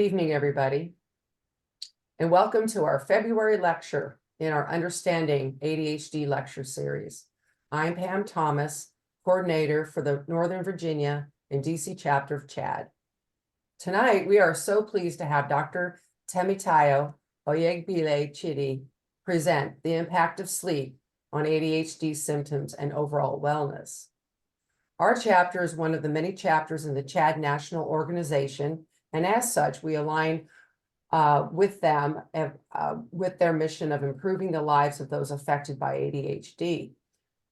Good evening, everybody, and welcome to our February lecture in our Understanding ADHD lecture series. I'm Pam Thomas, coordinator for the Northern Virginia and DC chapter of CHAD. Tonight, we are so pleased to have Dr. Temitayo Oyegbile-Chidi present the impact of sleep on ADHD symptoms and overall wellness. Our chapter is one of the many chapters in the CHAD National Organization, and as such, we align with them with their mission of improving the lives of those affected by ADHD.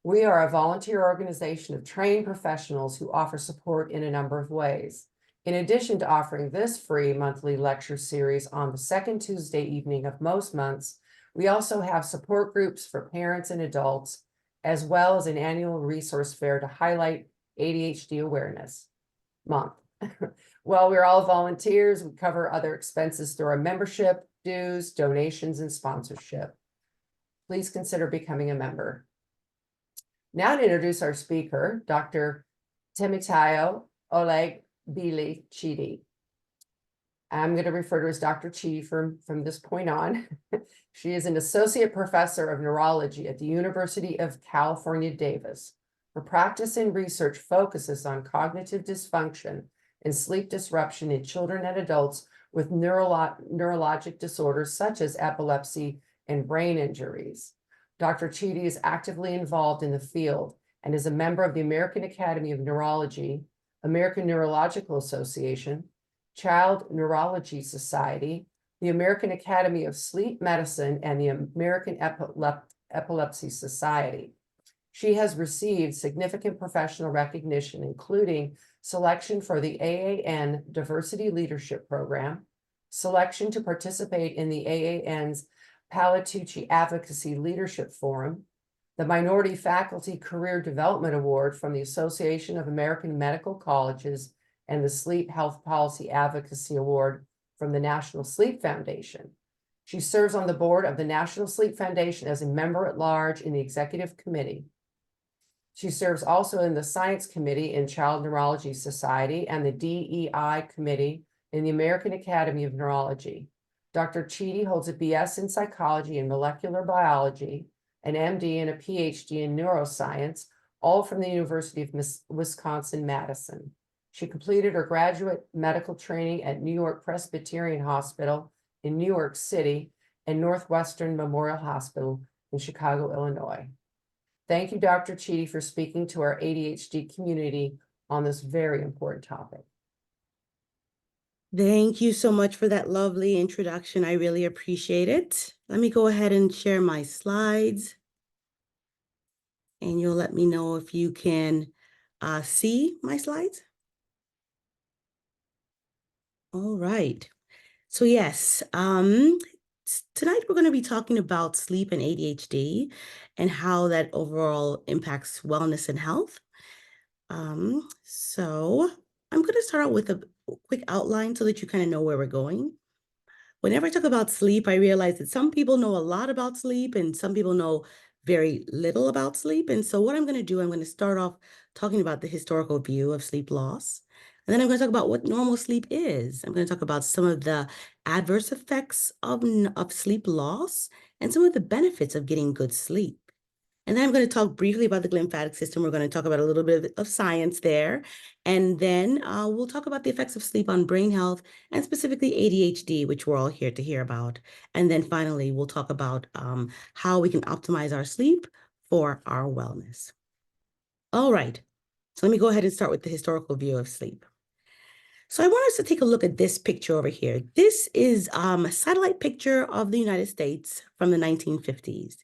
We are a volunteer organization of trained professionals who offer support in a number of ways. In addition to offering this free monthly lecture series on the second Tuesday evening of most months, we also have support groups for parents and adults, as well as an annual resource fair to highlight ADHD Awareness Month. While we're all volunteers, we cover other expenses through our membership, dues, donations, and sponsorship. Please consider becoming a member. Now to introduce our speaker, Dr. Temitayo Oyegbile-Chidi. I'm going to refer to her as Dr. Chidi from this point on. She is an associate professor of neurology at the University of California, Davis. Her practice and research focuses on cognitive dysfunction and sleep disruption in children and adults with neurologic disorders such as epilepsy and brain injuries. Dr. Chidi is actively involved in the field and is a member of the American Academy of Neurology, American Neurological Association, Child Neurology Society, the American Academy of Sleep Medicine, and the American Epilepsy Society. She has received significant professional recognition, including selection for the AAN Diversity Leadership Program, selection to participate in the AAN's Palatucci Advocacy Leadership Forum, the Minority Faculty Career Development Award from the Association of American Medical Colleges, and the Sleep Health Policy Advocacy Award from the National Sleep Foundation. She serves on the board of the National Sleep Foundation as a member at large in the executive committee. She serves also in the Science Committee in Child Neurology Society and the DEI Committee in the American Academy of Neurology. Dr. Chidi holds a BS in Psychology and Molecular Biology, an MD and a PhD in Neuroscience, all from the University of Wisconsin-Madison. She completed her graduate medical training at New York Presbyterian Hospital in New York City and Northwestern Memorial Hospital in Chicago, Illinois. Thank you, Dr. Chidi, for speaking to our ADHD community on this very important topic. Thank you so much for that lovely introduction. I really appreciate it. Let me go ahead and share my slides. And you'll let me know if you can see my slides. All right. So yes, tonight we're going to be talking about sleep and ADHD and how that overall impacts wellness and health. So I'm going to start out with a quick outline so that you kind of know where we're going. Whenever I talk about sleep, I realize that some people know a lot about sleep and some people know very little about sleep. And so what I'm going to do, I'm going to start off talking about the historical view of sleep loss. And then I'm going to talk about what normal sleep is. I'm going to talk about some of the adverse effects of sleep loss and some of the benefits of getting good sleep. And then I'm going to talk briefly about the glymphatic system. We're going to talk about a little bit of science there. And then we'll talk about the effects of sleep on brain health and specifically ADHD, which we're all here to hear about. And then finally, we'll talk about how we can optimize our sleep for our wellness. All right. So let me go ahead and start with the historical view of sleep. So I want us to take a look at this picture over here. This is a satellite picture of the United States from the 1950s.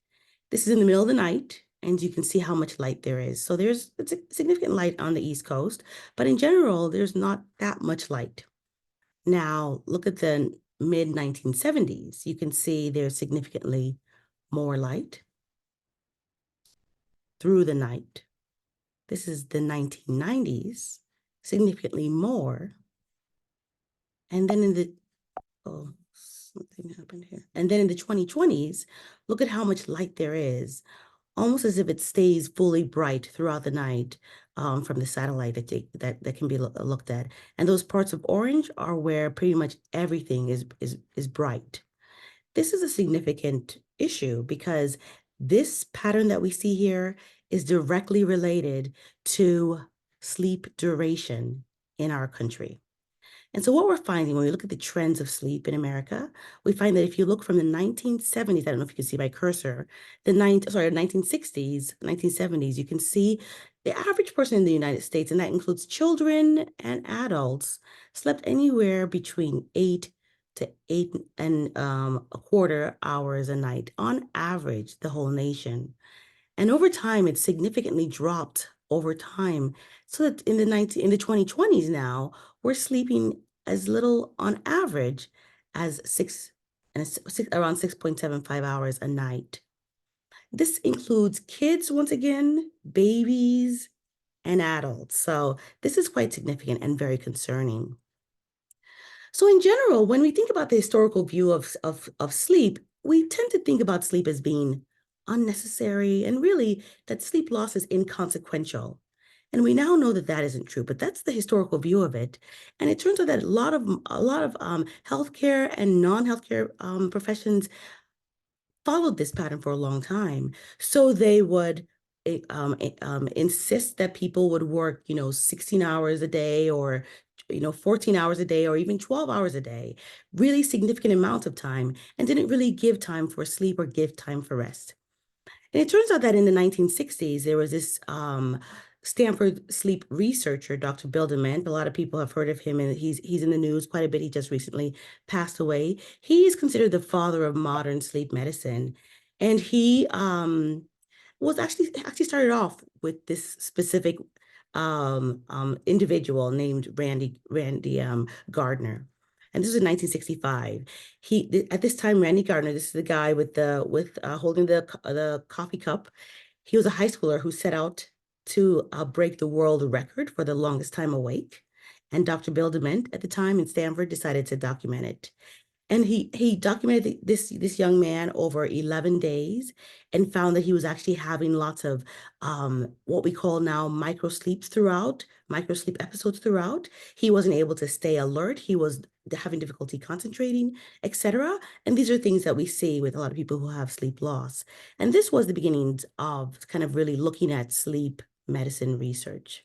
This is in the middle of the night, and you can see how much light there is. So it's a significant light on the East Coast, but in general, there's not that much light. Now, look at the mid-1970s. You can see there's significantly more light through the night. This is the 1990s, significantly more. And then in the, something happened here. And then in the 2020s, look at how much light there is almost as if it stays fully bright throughout the night from the satellite that can be looked at. And those parts of orange are where pretty much everything is bright. This is a significant issue because this pattern that we see here is directly related to sleep duration in our country. And so what we're finding when we look at the trends of sleep in America, we find that if you look from the 1970s, I don't know if you can see my cursor, 1960s, 1970s, you can see the average person in the United States, and that includes children and adults, slept anywhere between 8 to 8 and a quarter hours a night on average, the whole nation. And over time, it significantly dropped over time. So that in the 2020s now, we're sleeping as little on average as around 6.75 hours a night. This includes kids, once again, babies, and adults. So this is quite significant and very concerning. So in general, when we think about the historical view of sleep, we tend to think about sleep as being unnecessary and really that sleep loss is inconsequential. And we now know that that isn't true, but that's the historical view of it. And it turns out that a lot of healthcare and non-healthcare professions followed this pattern for a long time. So they would insist that people would work, 16 hours a day or 14 hours a day or even 12 hours a day, really significant amounts of time, and didn't really give time for sleep or give time for rest. And it turns out that in the 1960s, there was this Stanford sleep researcher, Dr. Bill Dement. A lot of people have heard of him, and he's in the news quite a bit. He just recently passed away. He is considered the father of modern sleep medicine, and he was actually started off with this specific individual named Randy Gardner. And this was in 1965. At this time, Randy Gardner, this is the guy with holding the coffee cup. He was a high schooler who set out to break the world record for the longest time awake. And Dr. Bill Dement at the time in Stanford decided to document it. And he documented this young man over 11 days and found that he was actually having lots of what we call now micro sleep episodes throughout. He wasn't able to stay alert. He was having difficulty concentrating, etc. And these are things that we see with a lot of people who have sleep loss. And this was the beginnings of kind of really looking at sleep medicine research.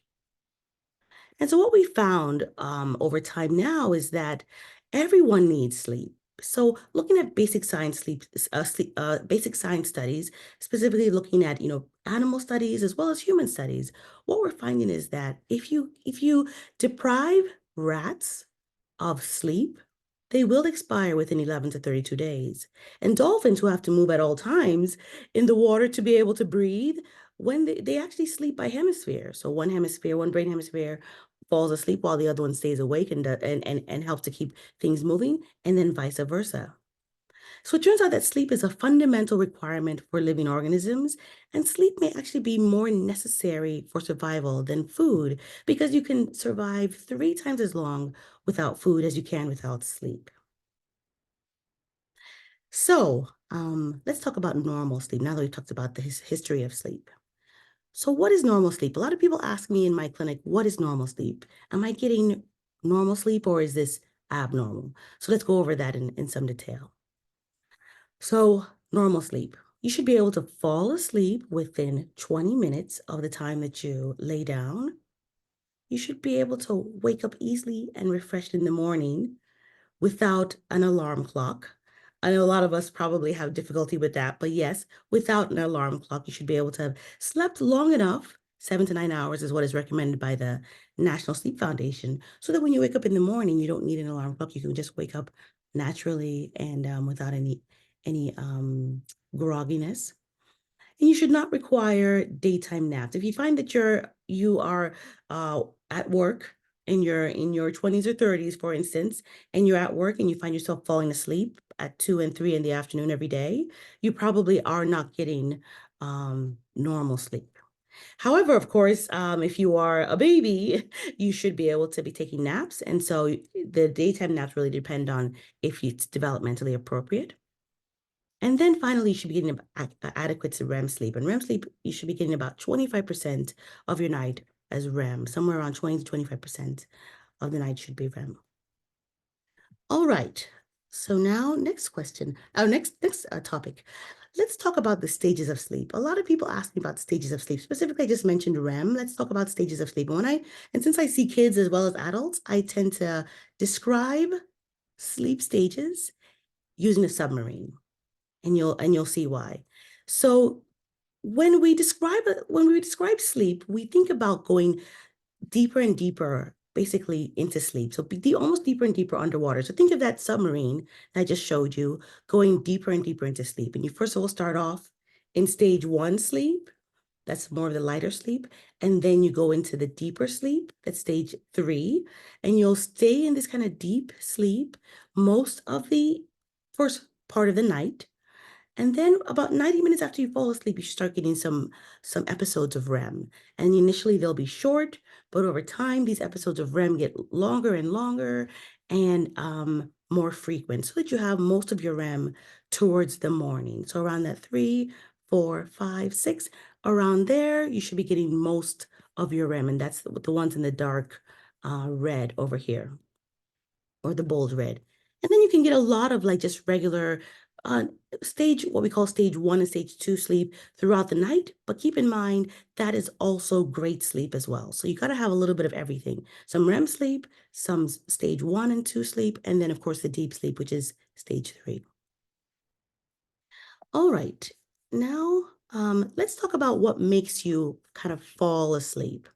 And so what we found over time now is that everyone needs sleep. So looking at basic science basic science studies, specifically looking at animal studies as well as human studies, what we're finding is that if you deprive rats of sleep, they will expire within 11 to 32 days. And dolphins, who have to move at all times in the water to be able to breathe, when they actually sleep by hemisphere. So one brain hemisphere falls asleep while the other one stays awake and helps to keep things moving, and then vice versa. So it turns out that sleep is a fundamental requirement for living organisms, and sleep may actually be more necessary for survival than food because you can survive 3 times as long without food as you can without sleep. So let's talk about normal sleep now that we've talked about the history of sleep. So what is normal sleep? A lot of people ask me in my clinic, what is normal sleep? Am I getting normal sleep or is this abnormal? So let's go over that in some detail. So normal sleep. You should be able to fall asleep within 20 minutes of the time that you lay down. You should be able to wake up easily and refreshed in the morning without an alarm clock. I know a lot of us probably have difficulty with that, but yes, without an alarm clock, you should be able to have slept long enough. 7 to 9 hours is what is recommended by the National Sleep Foundation, so that when you wake up in the morning, you don't need an alarm clock. You can just wake up naturally and without any grogginess. And you should not require daytime naps. If you find that you are at work in your 20s or 30s, for instance, and you're at work and you find yourself falling asleep at 2 and 3 in the afternoon every day, you probably are not getting normal sleep. However, of course, if you are a baby, you should be able to be taking naps. And so the daytime naps really depend on if it's developmentally appropriate. And then finally, you should be getting adequate REM sleep. And REM sleep, you should be getting about 25% of your night as REM. Somewhere around 20 to 25% of the night should be REM. All right. So now, next question. Our next topic. Let's talk about the stages of sleep. A lot of people ask me about stages of sleep. Specifically, I just mentioned REM. Let's talk about stages of sleep. And since I see kids as well as adults, I tend to describe sleep stages using a submarine, and you'll see why. So when we describe sleep, we think about going deeper and deeper, basically into sleep. So be almost deeper and deeper underwater. So think of that submarine that I just showed you, going deeper and deeper into sleep. And you first of all start off in stage 1 sleep. That's more of the lighter sleep. And then you go into the deeper sleep, that's stage 3. And you'll stay in this kind of deep sleep most of the first part of the night. And then about 90 minutes after you fall asleep, you should start getting some episodes of REM. And initially they'll be short, but over time, these episodes of REM get longer and longer and more frequent, so that you have most of your REM towards the morning. So around that 3, 4, 5, 6, around there, you should be getting most of your REM. And that's the ones in the dark red over here, or the bold red. And then you can get a lot of like just regular what we call stage 1 and stage 2 sleep throughout the night. But keep in mind, that is also great sleep as well. So you got to have a little bit of everything. Some REM sleep, some stage 1 and 2 sleep, and then of course the deep sleep, which is stage 3. All right, now let's talk about what makes you kind of fall asleep.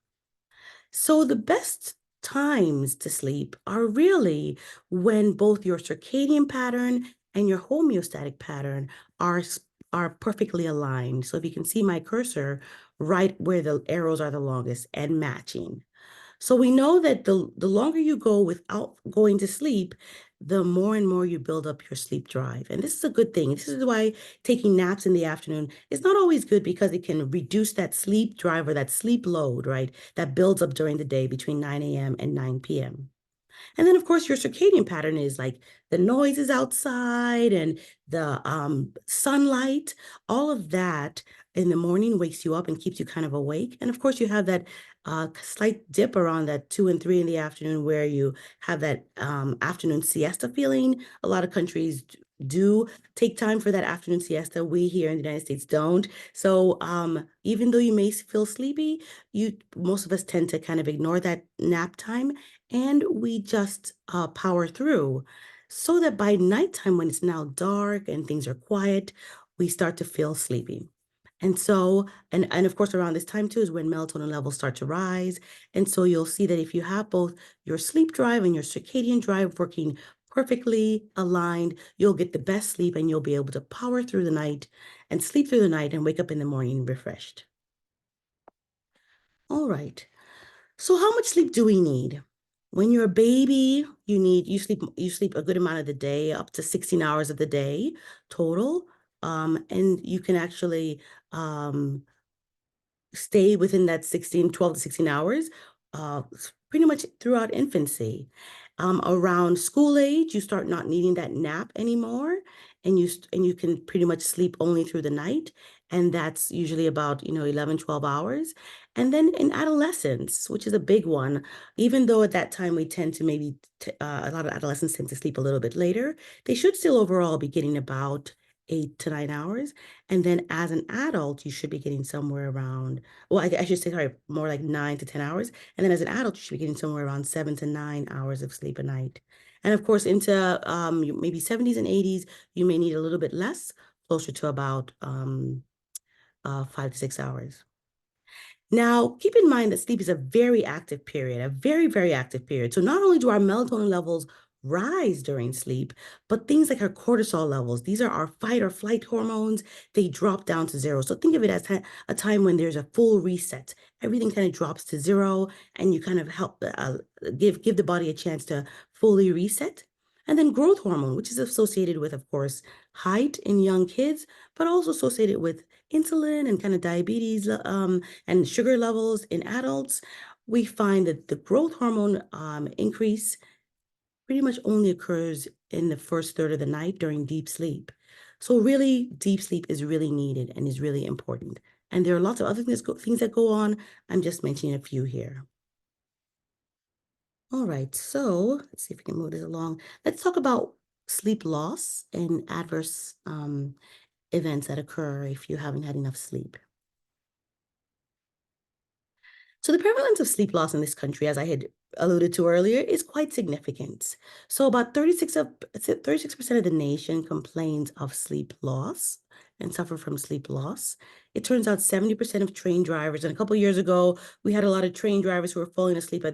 So the best times to sleep are really when both your circadian pattern and your homeostatic pattern are perfectly aligned. So if you can see my cursor right where the arrows are the longest and matching. So we know that the longer you go without going to sleep, the more and more you build up your sleep drive. And this is a good thing. This is why taking naps in the afternoon is not always good, because it can reduce that sleep drive or that sleep load, right? That builds up during the day between 9 a.m. and 9 p.m. And then, of course, your circadian pattern is like the noises outside and the sunlight. All of that in the morning wakes you up and keeps you kind of awake. And of course, you have that slight dip around that 2 and 3 in the afternoon, where you have that afternoon siesta feeling. A lot of countries do take time for that afternoon siesta. We here in the United States don't. So even though you may feel sleepy, most of us tend to kind of ignore that nap time, and we just power through, so that by nighttime, when it's now dark and things are quiet, we start to feel sleepy. And so, and of course, around this time too is when melatonin levels start to rise. And so you'll see that if you have both your sleep drive and your circadian drive working perfectly aligned, you'll get the best sleep, and you'll be able to power through the night and sleep through the night and wake up in the morning refreshed. All right. So how much sleep do we need? When you're a baby, you sleep a good amount of the day, up to 16 hours of the day total. And you can actually stay within that 12 to 16 hours pretty much throughout infancy. Around school age, you start not needing that nap anymore, and you can pretty much sleep only through the night, and that's usually about 11, 12 hours. And then in adolescence, which is a big one, even though at that time we tend to maybe a lot of adolescents tend to sleep a little bit later, they should still overall be getting about 8 to 9 hours. And then as an adult, you should be getting somewhere around, well, I should say, sorry, more like 9 to 10 hours. And then as an adult, you should be getting somewhere around 7 to 9 hours of sleep a night. And of course, into maybe 70s and 80s, you may need a little bit less, closer to about 5 to 6 hours. Now, keep in mind that sleep is a very active period, a very, very active period. So not only do our melatonin levels rise during sleep, but things like our cortisol levels, these are our fight or flight hormones, they drop down to 0. So think of it as a time when there's a full reset. Everything kind of drops to 0, and you kind of help give the body a chance to fully reset. And then growth hormone, which is associated with, of course, height in young kids, but also associated with insulin and kind of diabetes and sugar levels in adults. We find that the growth hormone increase pretty much only occurs in the first third of the night during deep sleep. So really, deep sleep is really needed and is really important. And there are lots of other things that go on. I'm just mentioning a few here. All right, so let's see if we can move this along. Let's talk about sleep loss and adverse events that occur if you haven't had enough sleep. So the prevalence of sleep loss in this country, as I had alluded to earlier, is quite significant. So about 36% of the nation complains of sleep loss and suffer from sleep loss. It turns out 70% of train drivers, and a couple years ago, we had a lot of train drivers who were falling asleep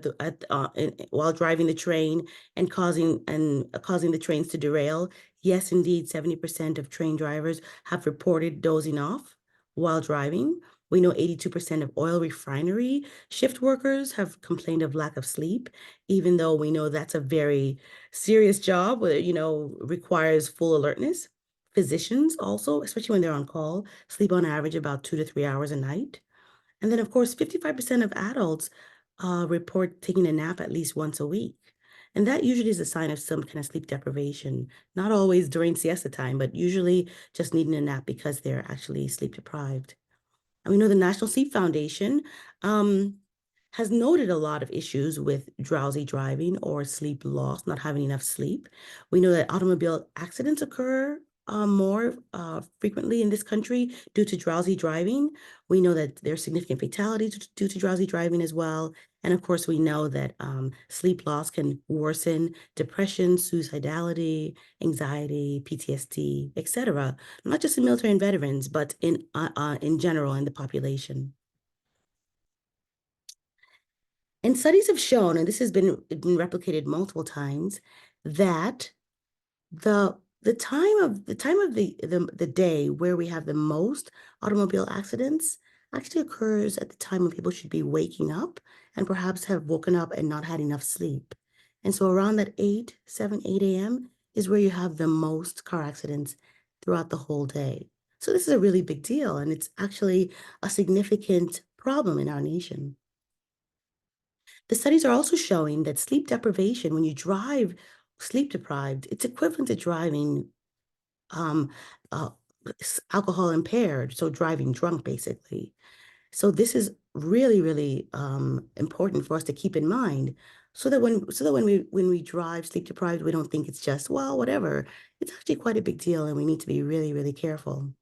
while driving the train and causing the trains to derail. Yes, indeed, 70% of train drivers have reported dozing off while driving. We know 82% of oil refinery shift workers have complained of lack of sleep, even though we know that's a very serious job where, requires full alertness. Physicians also, especially when they're on call, sleep on average about 2 to 3 hours a night. And then, of course, 55% of adults report taking a nap at least once a week. And that usually is a sign of some kind of sleep deprivation, not always during siesta time, but usually just needing a nap because they're actually sleep deprived. And we know the National Sleep Foundation um, has noted a lot of issues with drowsy driving or sleep loss, not having enough sleep. We know that automobile accidents occur more frequently in this country due to drowsy driving. We know that there's significant fatalities due to drowsy driving as well. And of course, we know that sleep loss can worsen depression, suicidality, anxiety, PTSD, etc. Not just in military and veterans, but in general in the population. And studies have shown, and this has been replicated multiple times, that the time of the day where we have the most automobile accidents actually occurs at the time when people should be waking up and perhaps have woken up and not had enough sleep. And so around that 8 a.m. is where you have the most car accidents throughout the whole day. So this is a really big deal, and it's actually a significant problem in our nation. The studies are also showing that sleep deprivation, when you drive sleep deprived, it's equivalent to driving um, uh, alcohol impaired, so driving drunk, basically. So this is really, really important for us to keep in mind, so that when we drive sleep deprived, we don't think it's just, well, whatever. It's actually quite a big deal, and we need to be really, really careful.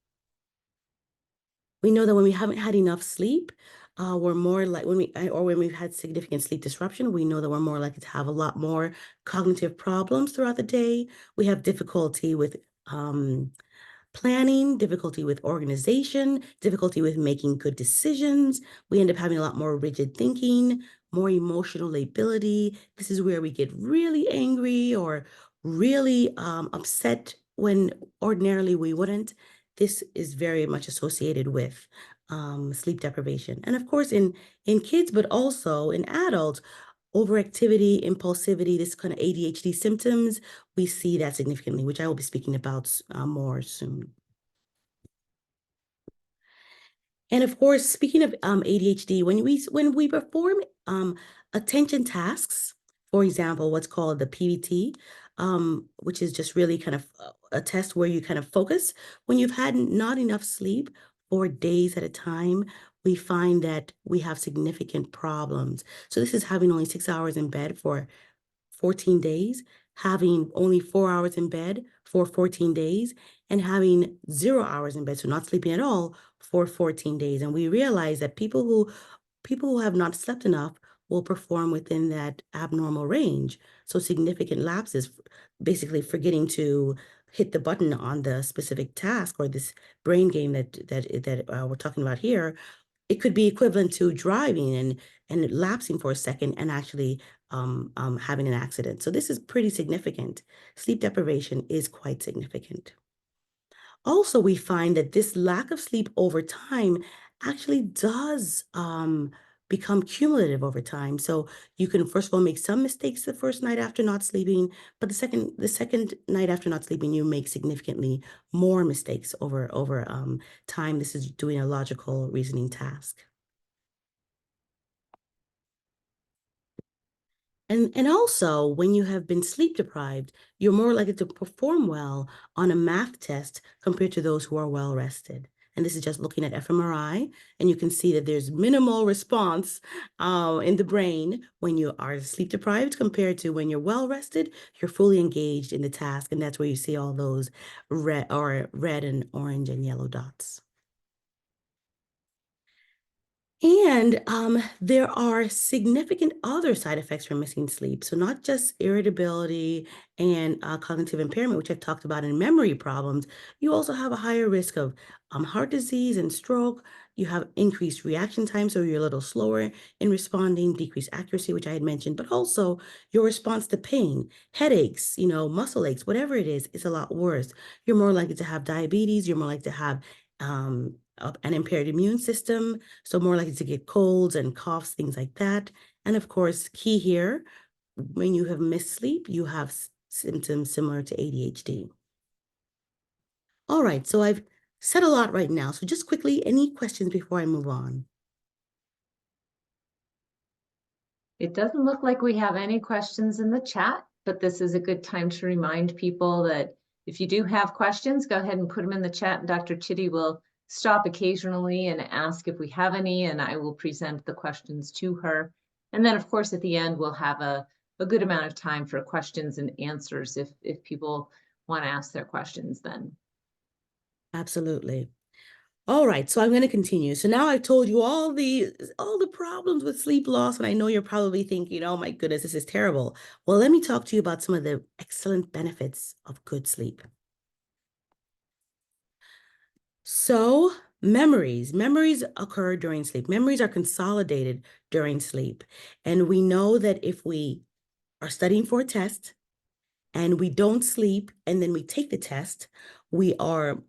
We know that when we haven't had enough sleep, we're more like when we've had significant sleep disruption, we know that we're more likely to have a lot more cognitive problems throughout the day. We have difficulty with planning, difficulty with organization, difficulty with making good decisions. We end up having a lot more rigid thinking, more emotional lability. This is where we get really angry or really upset when ordinarily we wouldn't. This is very much associated with sleep deprivation. And of course, in kids, but also in adults, overactivity, impulsivity, this kind of ADHD symptoms, we see that significantly, which I will be speaking about more soon. And of course, speaking of ADHD, when we perform attention tasks, for example, what's called the PBT, which is just really kind of a test where you kind of focus, when you've had not enough sleep for days at a time, we find that we have significant problems. So this is having only 6 hours in bed for 14 days, having only 4 hours in bed for 14 days, and having 0 hours in bed, so not sleeping at all for 14 days. And we realize that people who have not slept enough will perform within that abnormal range. So significant lapses, basically forgetting to hit the button on the specific task or this brain game that we're talking about here, it could be equivalent to driving and lapsing for a second and actually having an accident. So this is pretty significant. Sleep deprivation is quite significant. Also, we find that this lack of sleep over time actually does become cumulative over time. So you can first of all make some mistakes the first night after not sleeping, but the second night after not sleeping, you make significantly more mistakes over time. This is doing a logical reasoning task. And also, when you have been sleep deprived, you're more likely to perform well on a math test compared to those who are well rested. And this is just looking at fMRI, and you can see that there's minimal response in the brain when you are sleep deprived compared to when you're well rested, you're fully engaged in the task, and that's where you see all those red and orange and yellow dots. And there are significant other side effects from missing sleep. So not just irritability and cognitive impairment, which I've talked about in memory problems, you also have a higher risk of heart disease and stroke. You have increased reaction time, so you're a little slower in responding, decreased accuracy, which I had mentioned, but also your response to pain, headaches, muscle aches, whatever it is a lot worse. You're more likely to have diabetes. You're more likely to have an impaired immune system, so more likely to get colds and coughs, things like that. And of course, key here, when you have missed sleep, you have symptoms similar to ADHD. All right, so I've said a lot right now. So just quickly, any questions before I move on? It doesn't look like we have any questions in the chat, but this is a good time to remind people that if you do have questions, go ahead and put them in the chat, and Dr. Chidi will stop occasionally and ask if we have any, and I will present the questions to her. And then, of course, at the end, we'll have a good amount of time for questions and answers if people want to ask their questions then. Absolutely. All right, so I'm going to continue. So now I've told you all the problems with sleep loss, and I know you're probably thinking, oh my goodness, this is terrible. Well, let me talk to you about some of the excellent benefits of good sleep. So memories occur during sleep. Memories are consolidated during sleep. And we know that if we are studying for a test and we don't sleep and then we take the test, we are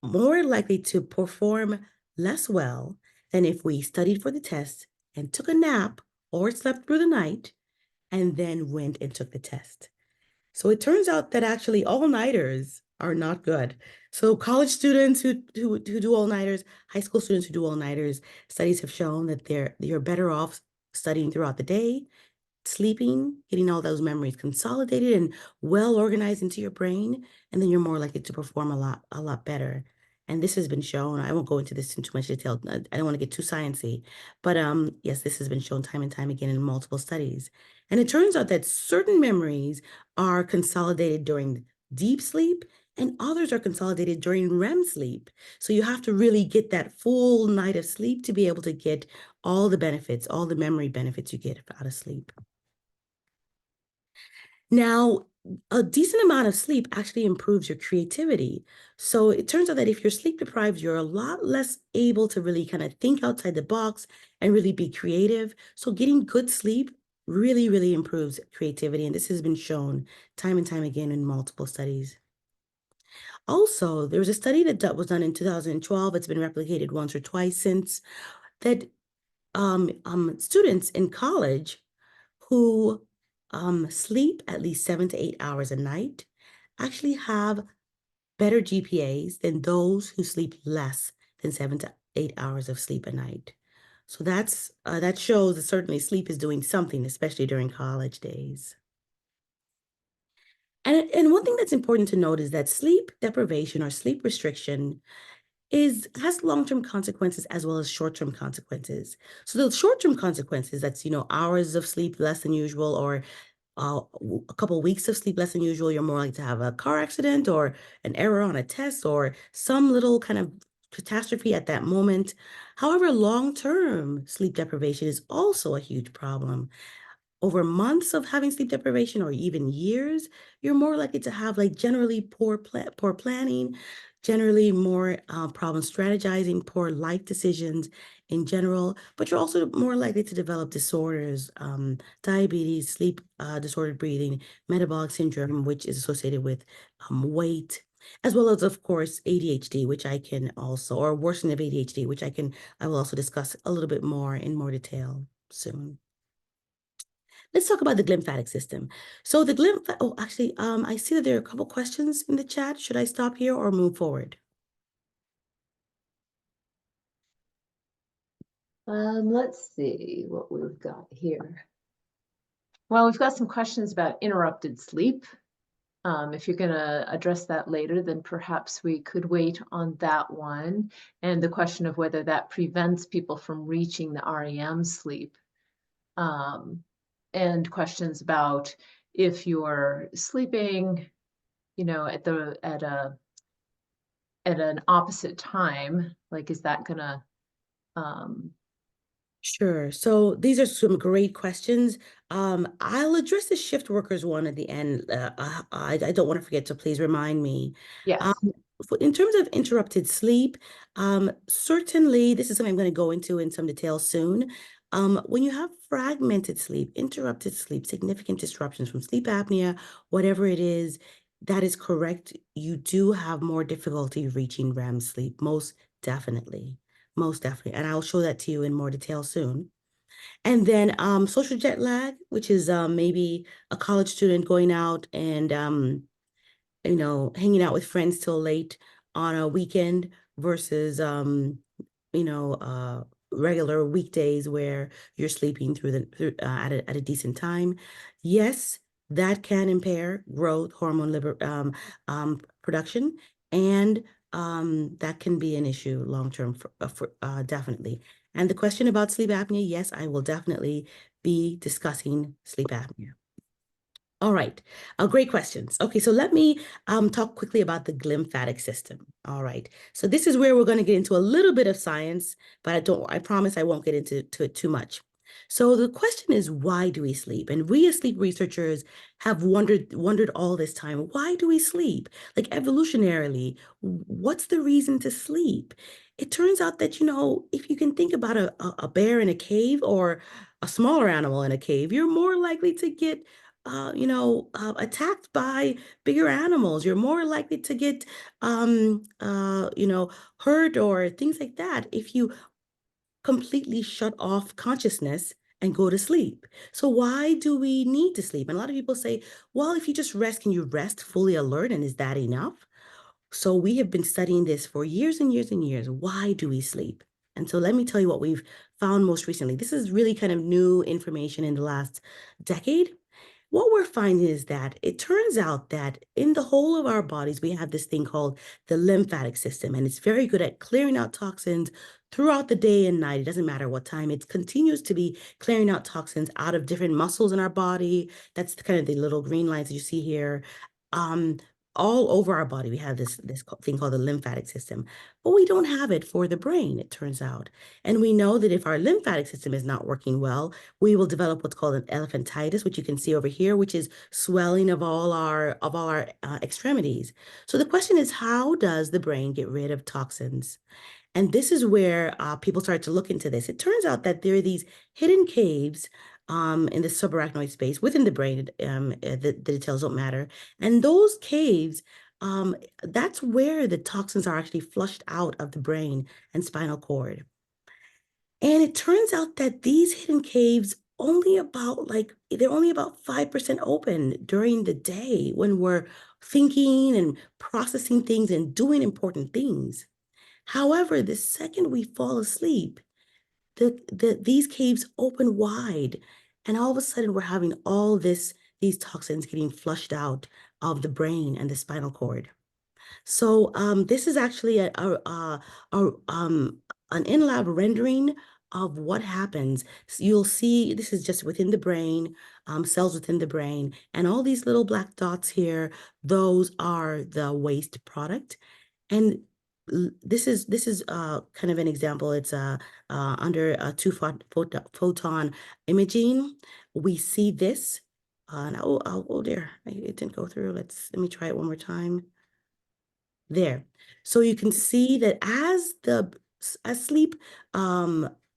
more likely to perform less well than if we studied for the test and took a nap or slept through the night and then went and took the test. So it turns out that actually all-nighters are not good. So college students who do all-nighters, high school students who do all-nighters, studies have shown that you're better off studying throughout the day, sleeping, getting all those memories consolidated and well organized into your brain, and then you're more likely to perform a lot better. And this has been shown. I won't go into this in too much detail. I don't want to get too sciencey, but yes, this has been shown time and time again in multiple studies. And it turns out that certain memories are consolidated during deep sleep and others are consolidated during REM sleep. So you have to really get that full night of sleep to be able to get all the benefits, all the memory benefits you get out of sleep. Now, a decent amount of sleep actually improves your creativity. So it turns out that if you're sleep deprived, you're a lot less able to really kind of think outside the box and really be creative. So getting good sleep really, really improves creativity. And this has been shown time and time again in multiple studies. Also, there was a study that was done in 2012. It's been replicated once or twice since, that students in college who sleep at least 7 to 8 hours a night actually have better GPAs than those who sleep less than 7 to 8 hours of sleep a night. So that shows that certainly sleep is doing something, especially during college days. And one thing that's important to note is that sleep deprivation or sleep restriction has long-term consequences as well as short-term consequences. So the short-term consequences, that's hours of sleep less than usual, or a couple of weeks of sleep less than usual, you're more likely to have a car accident or an error on a test or some little kind of catastrophe at that moment. However, long-term sleep deprivation is also a huge problem. Over months of having sleep deprivation or even years, you're more likely to have like generally poor planning, generally more problem strategizing, poor life decisions in general, but you're also more likely to develop disorders, diabetes, sleep disordered breathing, metabolic syndrome, which is associated with weight, as well as, of course, ADHD, which I can also, or worsening of ADHD, which I will also discuss a little bit more in more detail soon. Let's talk about the glymphatic system. So actually, I see that there are a couple questions in the chat. Should I stop here or move forward? Let's see what we've got here. Well, we've got some questions about interrupted sleep. If you're going to address that later, then perhaps we could wait on that one. And the question of whether that prevents people from reaching the REM sleep. And questions about if you're sleeping, you know, at an opposite time, like, is that gonna, Sure. So these are some great questions. I'll address the shift workers one at the end. I don't want to forget, so please remind me. Um, yes, in terms of interrupted sleep, certainly this is something I'm going to go into in some detail soon. When you have fragmented sleep, interrupted sleep, significant disruptions from sleep apnea, whatever it is, that is correct. You do have more difficulty reaching REM sleep, most definitely. Most definitely. And I'll show that to you in more detail soon. And then social jet lag, which is maybe a college student going out and hanging out with friends till late on a weekend versus regular weekdays where you're sleeping at a decent time. Yes, that can impair growth, hormone production, and that can be an issue long term for definitely. And the question about sleep apnea, yes, I will definitely be discussing sleep apnea. All right, great questions. Okay, so let me talk quickly about the glymphatic system. All right, so this is where we're going to get into a little bit of science, but I promise I won't get into it too much. So the question is, why do we sleep? And we as sleep researchers have wondered all this time, why do we sleep? Like evolutionarily, what's the reason to sleep? It turns out that, if you can think about a bear in a cave or a smaller animal in a cave, you're more likely to get attacked by bigger animals. You're more likely to get, hurt or things like that if you completely shut off consciousness and go to sleep. So why do we need to sleep? And a lot of people say, well, if you just rest, can you rest fully alert? And is that enough? So we have been studying this for years and years and years. Why do we sleep? And so let me tell you what we've found most recently. This is really kind of new information in the last decade. What we're finding is that it turns out that in the whole of our bodies, we have this thing called the lymphatic system, and it's very good at clearing out toxins throughout the day and night. It doesn't matter what time, it continues to be clearing out toxins out of different muscles in our body. That's kind of the little green lines that you see here. Um, all over our body, we have this thing called the lymphatic system, but we don't have it for the brain, it turns out. And we know that if our lymphatic system is not working well, we will develop what's called an elephantitis, which you can see over here, which is swelling of all our extremities. So the question is, how does the brain get rid of toxins? And this is where people start to look into this. It turns out that there are these hidden caves in the subarachnoid space within the brain. The details don't matter. And those caves, that's where the toxins are actually flushed out of the brain and spinal cord. And it turns out that these hidden caves they're only about 5% open during the day when we're thinking and processing things and doing important things. However, the second we fall asleep, these caves open wide, and all of a sudden we're having these toxins getting flushed out of the brain and the spinal cord. So this is actually an in-lab rendering of what happens. So you'll see this is just within the brain, cells within the brain, and all these little black dots here, those are the waste product. And this is kind of an example. It's under photon imaging. We see this. And oh dear, it didn't go through. Let me try it one more time. There. So you can see that as sleep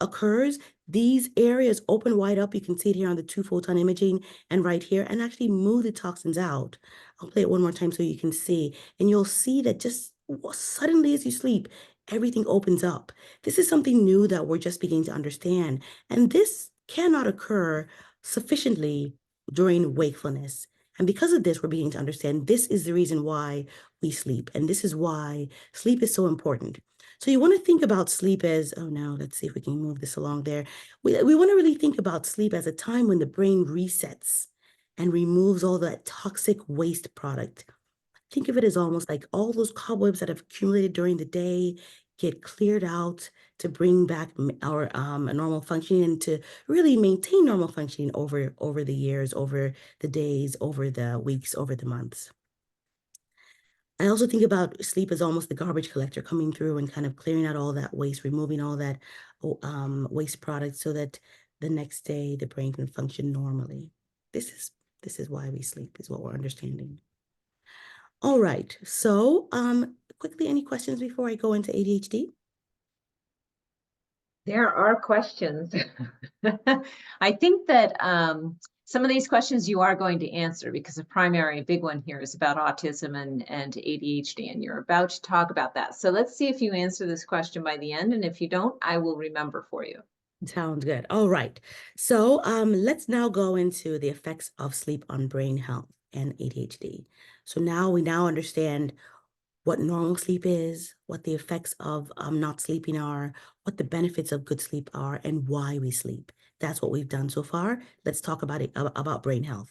occurs, these areas open wide up. You can see it here on the 2-photon imaging and right here, and actually move the toxins out. I'll play it one more time so you can see. And you'll see that just suddenly as you sleep, everything opens up. This is something new that we're just beginning to understand. And this cannot occur sufficiently during wakefulness. And because of this, we're beginning to understand this is the reason why we sleep. And this is why sleep is so important. So you want to think about sleep as, oh no, let's see if we can move this along there. We want to really think about sleep as a time when the brain resets and removes all that toxic waste product. Think of it as almost like all those cobwebs that have accumulated during the day get cleared out to bring back our a normal functioning and to really maintain normal functioning over the years, over the days, over the weeks, over the months. I also think about sleep as almost the garbage collector coming through and kind of clearing out all that waste, removing all that waste product so that the next day the brain can function normally. This is why we sleep, is what we're understanding. All right, so quickly, any questions before I go into ADHD? There are questions. I think that some of these questions you are going to answer because the primary big one here is about autism and ADHD, and you're about to talk about that. So let's see if you answer this question by the end, and if you don't, I will remember for you. Sounds good. All right, so let's now go into the effects of sleep on brain health and ADHD. So now we understand what normal sleep is, what the effects of not sleeping are, what the benefits of good sleep are, and why we sleep. That's what we've done so far. Let's talk about it, about brain health.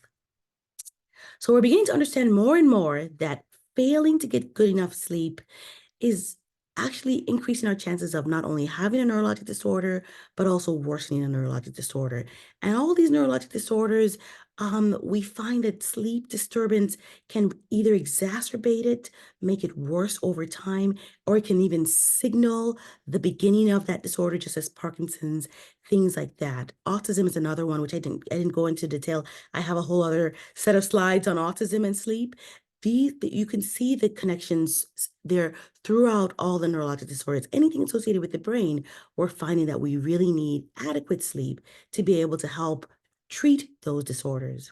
So we're beginning to understand more and more that failing to get good enough sleep is actually increasing our chances of not only having a neurologic disorder, but also worsening a neurologic disorder. And all these neurologic disorders, we find that sleep disturbance can either exacerbate it, make it worse over time, or it can even signal the beginning of that disorder, just as Parkinson's, things like that. Autism is another one, which I didn't go into detail. I have a whole other set of slides on autism and sleep. You can see the connections there throughout all the neurologic disorders. Anything associated with the brain, we're finding that we really need adequate sleep to be able to help treat those disorders.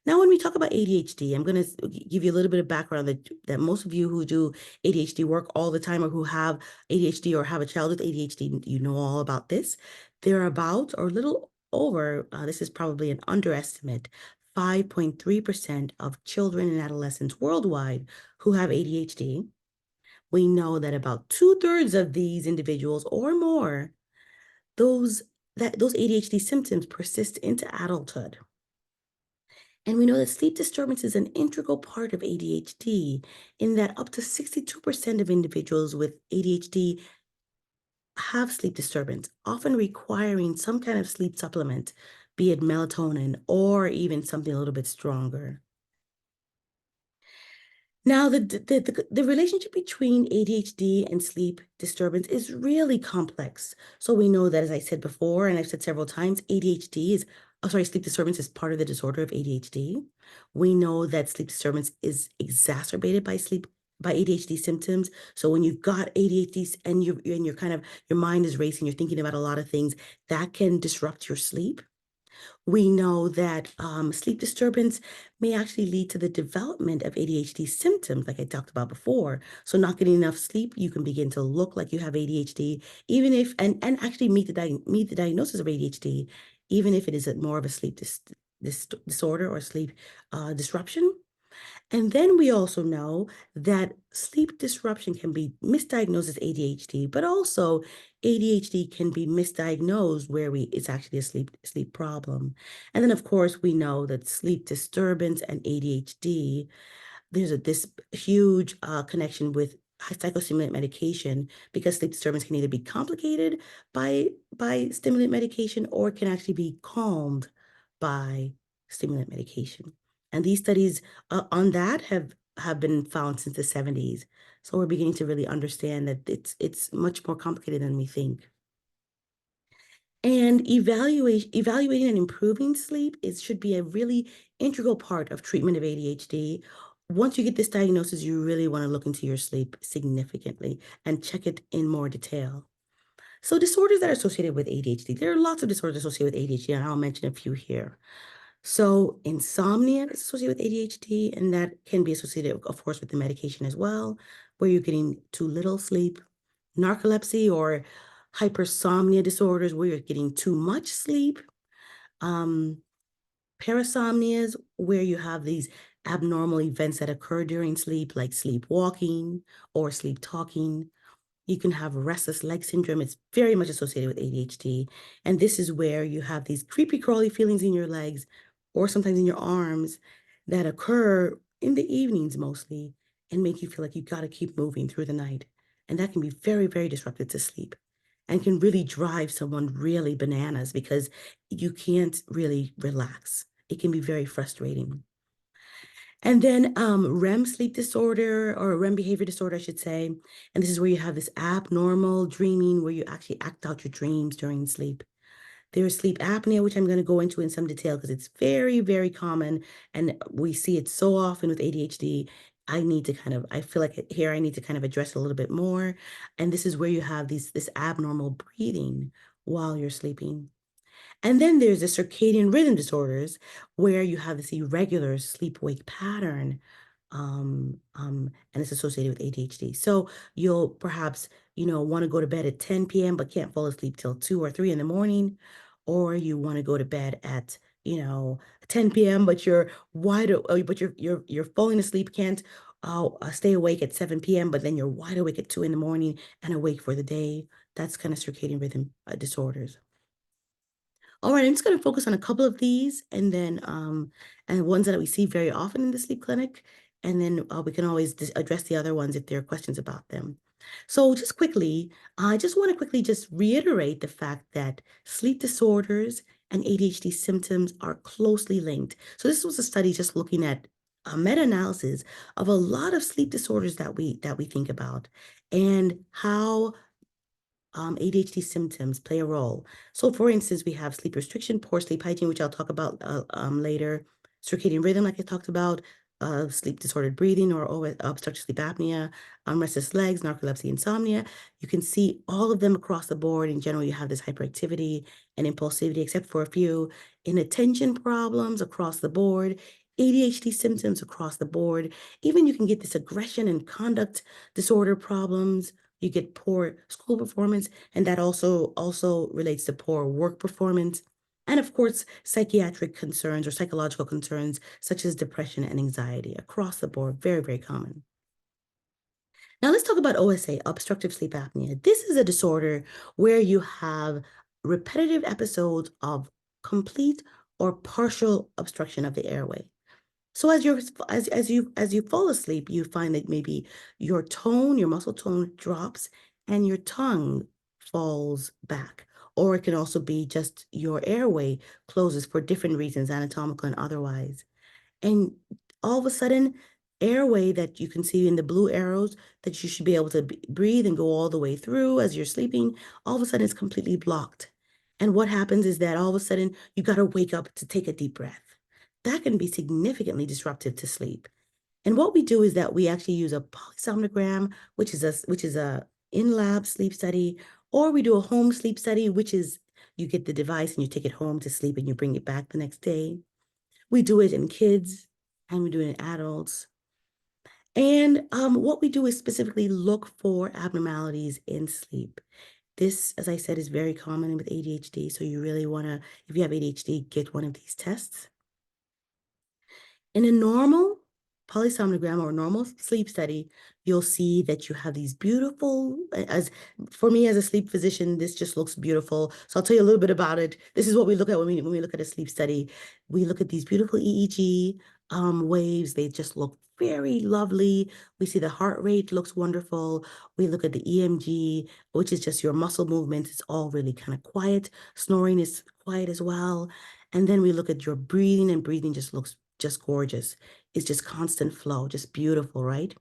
Now, when we talk about ADHD, I'm going to give you a little bit of background that most of you who do ADHD work all the time or who have ADHD or have a child with ADHD, you know all about this. There are about, or a little over, this is probably an underestimate, 5.3% of children and adolescents worldwide who have ADHD. We know that about 2/3 of these individuals or more, those ADHD symptoms persist into adulthood. And we know that sleep disturbance is an integral part of ADHD, in that up to 62% of individuals with ADHD have sleep disturbance, often requiring some kind of sleep supplement, be it melatonin or even something a little bit stronger. Now, the relationship between ADHD and sleep disturbance is really complex. So we know that, as I said before, and I've said several times, sleep disturbance is part of the disorder of ADHD. We know that sleep disturbance is exacerbated by ADHD symptoms. So when you've got ADHD and you're kind of, your mind is racing, you're thinking about a lot of things, that can disrupt your sleep. We know that sleep disturbance may actually lead to the development of ADHD symptoms, like I talked about before. So not getting enough sleep, you can begin to look like you have ADHD, even if, and actually meet the diagnosis of ADHD, even if it is more of a sleep disorder or sleep disruption. And then we also know that sleep disruption can be misdiagnosed as ADHD, but also ADHD can be misdiagnosed where it's actually a sleep problem. And then, of course, we know that sleep disturbance and ADHD, there's this huge connection with psychostimulant medication, because sleep disturbance can either be complicated by stimulant medication or it can actually be calmed by stimulant medication. And these studies on that have been found since the 70s. So we're beginning to really understand that it's much more complicated than we think. And evaluating and improving sleep should be a really integral part of treatment of ADHD. Once you get this diagnosis, you really want to look into your sleep significantly and check it in more detail. So disorders that are associated with ADHD, there are lots of disorders associated with ADHD, and I'll mention a few here. So insomnia is associated with ADHD, and that can be associated, of course, with the medication as well, where you're getting too little sleep. Narcolepsy or hypersomnia disorders, where you're getting too much sleep. Parasomnias, where you have these abnormal events that occur during sleep, like sleepwalking or sleep talking. You can have restless leg syndrome. It's very much associated with ADHD. And this is where you have these creepy crawly feelings in your legs or sometimes in your arms that occur in the evenings mostly and make you feel like you got to keep moving through the night. And that can be very, very disruptive to sleep and can really drive someone really bananas because you can't really relax. It can be very frustrating. And then REM sleep disorder, or REM behavior disorder, I should say. And this is where you have this abnormal dreaming where you actually act out your dreams during sleep. There's sleep apnea, which I'm going to go into in some detail because it's very, very common. And we see it so often with ADHD. I feel like here I need to kind of address it a little bit more. And this is where you have this abnormal breathing while you're sleeping. And then there's the circadian rhythm disorders where you have this irregular sleep-wake pattern, and it's associated with ADHD. So you'll perhaps, want to go to bed at 10 p.m. but can't fall asleep till 2 or 3 in the morning, or you want to go to bed at 10 p.m. but you're falling asleep, can't stay awake at 7 p.m. but then you're wide awake at 2 in the morning and awake for the day. That's kind of circadian rhythm disorders. All right, I'm just going to focus on a couple of these and then and ones that we see very often in the sleep clinic. And then we can always address the other ones if there are questions about them. So just quickly, I just want to quickly just reiterate the fact that sleep disorders and ADHD symptoms are closely linked. So this was a study just looking at a meta-analysis of a lot of sleep disorders that we think about and how ADHD symptoms play a role. So for instance, we have sleep restriction, poor sleep hygiene, which I'll talk about later, circadian rhythm, like I talked about, sleep disordered breathing or obstructive sleep apnea, restless legs, narcolepsy, insomnia. You can see all of them across the board. In general, you have this hyperactivity and impulsivity, except for a few. Inattention problems across the board, ADHD symptoms across the board. Even you can get this aggression and conduct disorder problems. You get poor school performance, and that also relates to poor work performance. And of course, psychiatric concerns or psychological concerns such as depression and anxiety across the board, very, very common. Now let's talk about OSA, obstructive sleep apnea. This is a disorder where you have repetitive episodes of complete or partial obstruction of the airway. So as you fall asleep, you find that maybe your muscle tone drops and your tongue falls back. Or it can also be just your airway closes for different reasons, anatomical and otherwise. And all of a sudden, airway that you can see in the blue arrows that you should be able to breathe and go all the way through as you're sleeping, all of a sudden it's completely blocked. And what happens is that all of a sudden you got to wake up to take a deep breath. That can be significantly disruptive to sleep. And what we do is that we actually use a polysomnogram, which is a in-lab sleep study, or we do a home sleep study, which is you get the device and you take it home to sleep and you bring it back the next day. We do it in kids and we do it in adults. And what we do is specifically look for abnormalities in sleep. This, as I said, is very common with ADHD. So you really want to, if you have ADHD, get one of these tests. In a normal polysomnogram or normal sleep study, you'll see that you have these beautiful, as for me as a sleep physician, this just looks beautiful. So I'll tell you a little bit about it. This is what we look at when we look at a sleep study. We look at these beautiful EEG waves. They just look very lovely. We see the heart rate looks wonderful. We look at the EMG, which is just your muscle movements. It's all really kind of quiet. Snoring is quiet as well. And then we look at your breathing, and breathing just looks just gorgeous. It's just constant flow, just beautiful, right?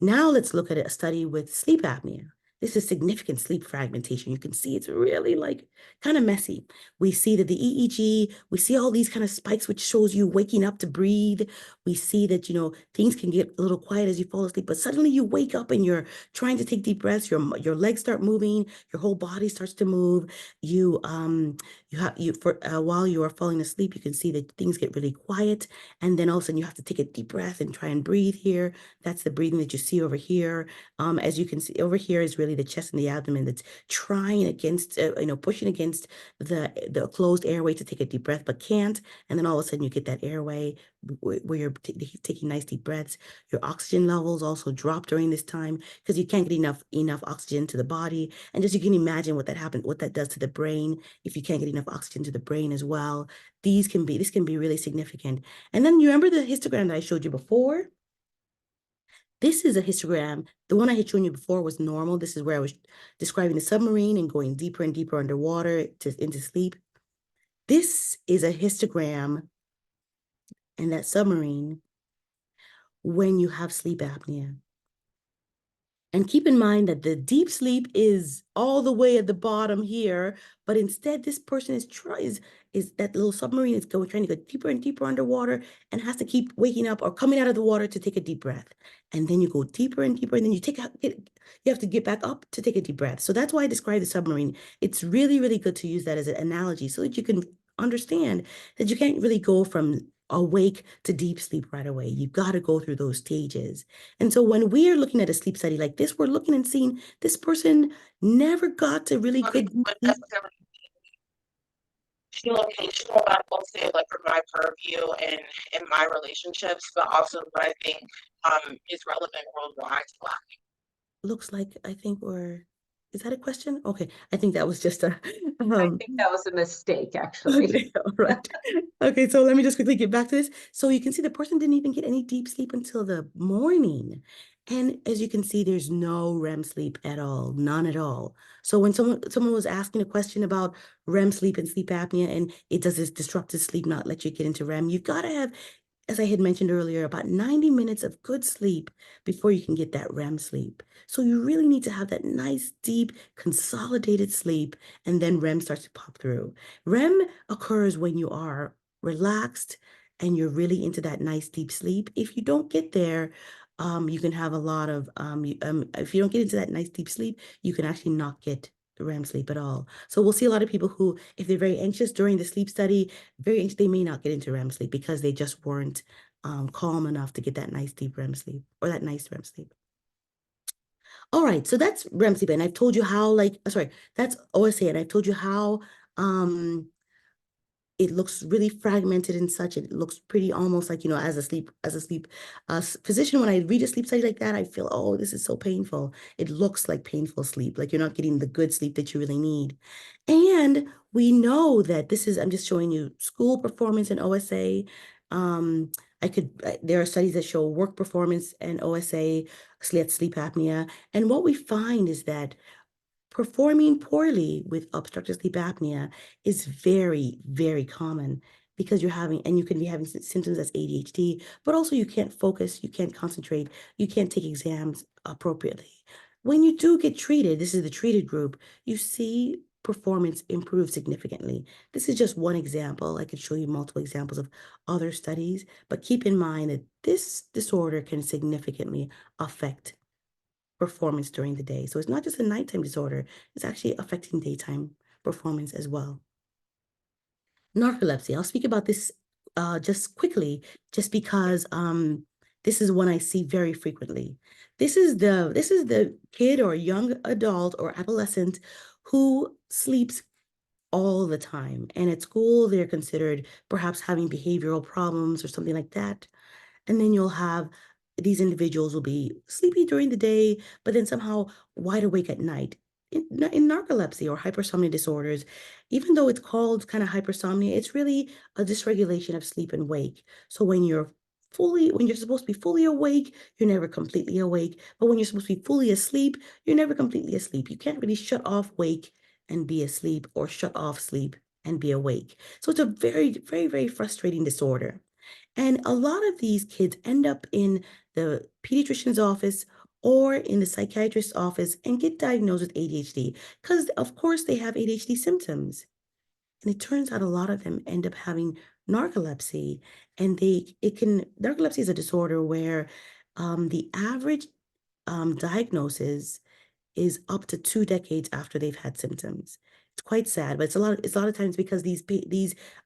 Now let's look at a study with sleep apnea. This is significant sleep fragmentation. You can see it's really like kind of messy. We see that the EEG, we see all these kind of spikes, which shows you waking up to breathe. We see that, things can get a little quiet as you fall asleep, but suddenly you wake up and you're trying to take deep breaths. Your legs start moving, your whole body starts to move. While you are falling asleep, you can see that things get really quiet. And then all of a sudden you have to take a deep breath and try and breathe here. That's the breathing that you see over here. As you can see over here is really belly, the chest, and the abdomen that's trying against, pushing against the closed airway to take a deep breath, but can't. And then all of a sudden you get that airway where you're taking nice deep breaths. Your oxygen levels also drop during this time because you can't get enough oxygen to the body. And just you can imagine what that does to the brain if you can't get enough oxygen to the brain as well. This can be really significant. And then you remember the histogram that I showed you before? This is a histogram. The one I had shown you before was normal. This is where I was describing the submarine and going deeper and deeper underwater into sleep. This is a histogram in that submarine when you have sleep apnea. And keep in mind that the deep sleep is all the way at the bottom here, but instead this person is that little submarine is trying to go deeper and deeper underwater and has to keep waking up or coming out of the water to take a deep breath. And then you go deeper and deeper, and then you have to get back up to take a deep breath. So that's why I describe the submarine. It's really, really good to use that as an analogy so that you can understand that you can't really go from awake to deep sleep right away. You've got to go through those stages. And so when we are looking at a sleep study like this, we're looking and seeing this person never got to really good sleep. Locational, but I will say, like, for my purview and in my relationships, but also what I think is relevant worldwide. Looks like is that a question? Okay, I think that was just a I think that was a mistake, actually. Okay, all right. Okay, so let me just quickly get back to this. So you can see the person didn't even get any deep sleep until the morning. And as you can see, there's no REM sleep at all, none at all. So when someone was asking a question about REM sleep and sleep apnea, and does this disrupted sleep not let you get into REM, you've got to have, as I had mentioned earlier, about 90 minutes of good sleep before you can get that REM sleep. So you really need to have that nice, deep, consolidated sleep, and then REM starts to pop through. REM occurs when you are relaxed and you're really into that nice, deep sleep. If you don't get there, you can have a lot of, if you don't get into that nice, deep sleep, you can actually not get REM sleep at all. So we'll see a lot of people who, if they're very anxious during the sleep study, they may not get into REM sleep because they just weren't calm enough to get that nice deep REM sleep or that nice REM sleep. All right, so that's REM sleep, and I've told you how, that's OSA, and I've told you how it looks really fragmented and such. It looks pretty almost like, as a sleep physician, when I read a sleep study like that, I feel, oh, this is so painful. It looks like painful sleep, like you're not getting the good sleep that you really need. And we know that I'm just showing you school performance in OSA. There are studies that show work performance and OSA, sleep apnea. And what we find is that performing poorly with obstructive sleep apnea is very, very common because you can be having symptoms as ADHD, but also you can't focus, you can't concentrate, you can't take exams appropriately. When you do get treated, this is the treated group, you see performance improve significantly. This is just one example. I could show you multiple examples of other studies, but keep in mind that this disorder can significantly affect performance during the day. So it's not just a nighttime disorder, it's actually affecting daytime performance as well. Narcolepsy, I'll speak about this just quickly, just because this is one I see very frequently. This is the kid or young adult or adolescent who sleeps all the time. And at school, they're considered perhaps having behavioral problems or something like that. And then you'll have these individuals will be sleepy during the day, but then somehow wide awake at night. In narcolepsy or hypersomnia disorders, even though it's called kind of hypersomnia, it's really a dysregulation of sleep and wake. So when you're supposed to be fully awake, you're never completely awake. But when you're supposed to be fully asleep, you're never completely asleep. You can't really shut off wake and be asleep or shut off sleep and be awake. So it's a very, very, very frustrating disorder. And a lot of these kids end up in the pediatrician's office or in the psychiatrist's office and get diagnosed with ADHD because, of course, they have ADHD symptoms. And it turns out a lot of them end up having narcolepsy. And narcolepsy is a disorder where the average diagnosis is up to 2 decades after they've had symptoms. It's quite sad, but it's a lot of times because these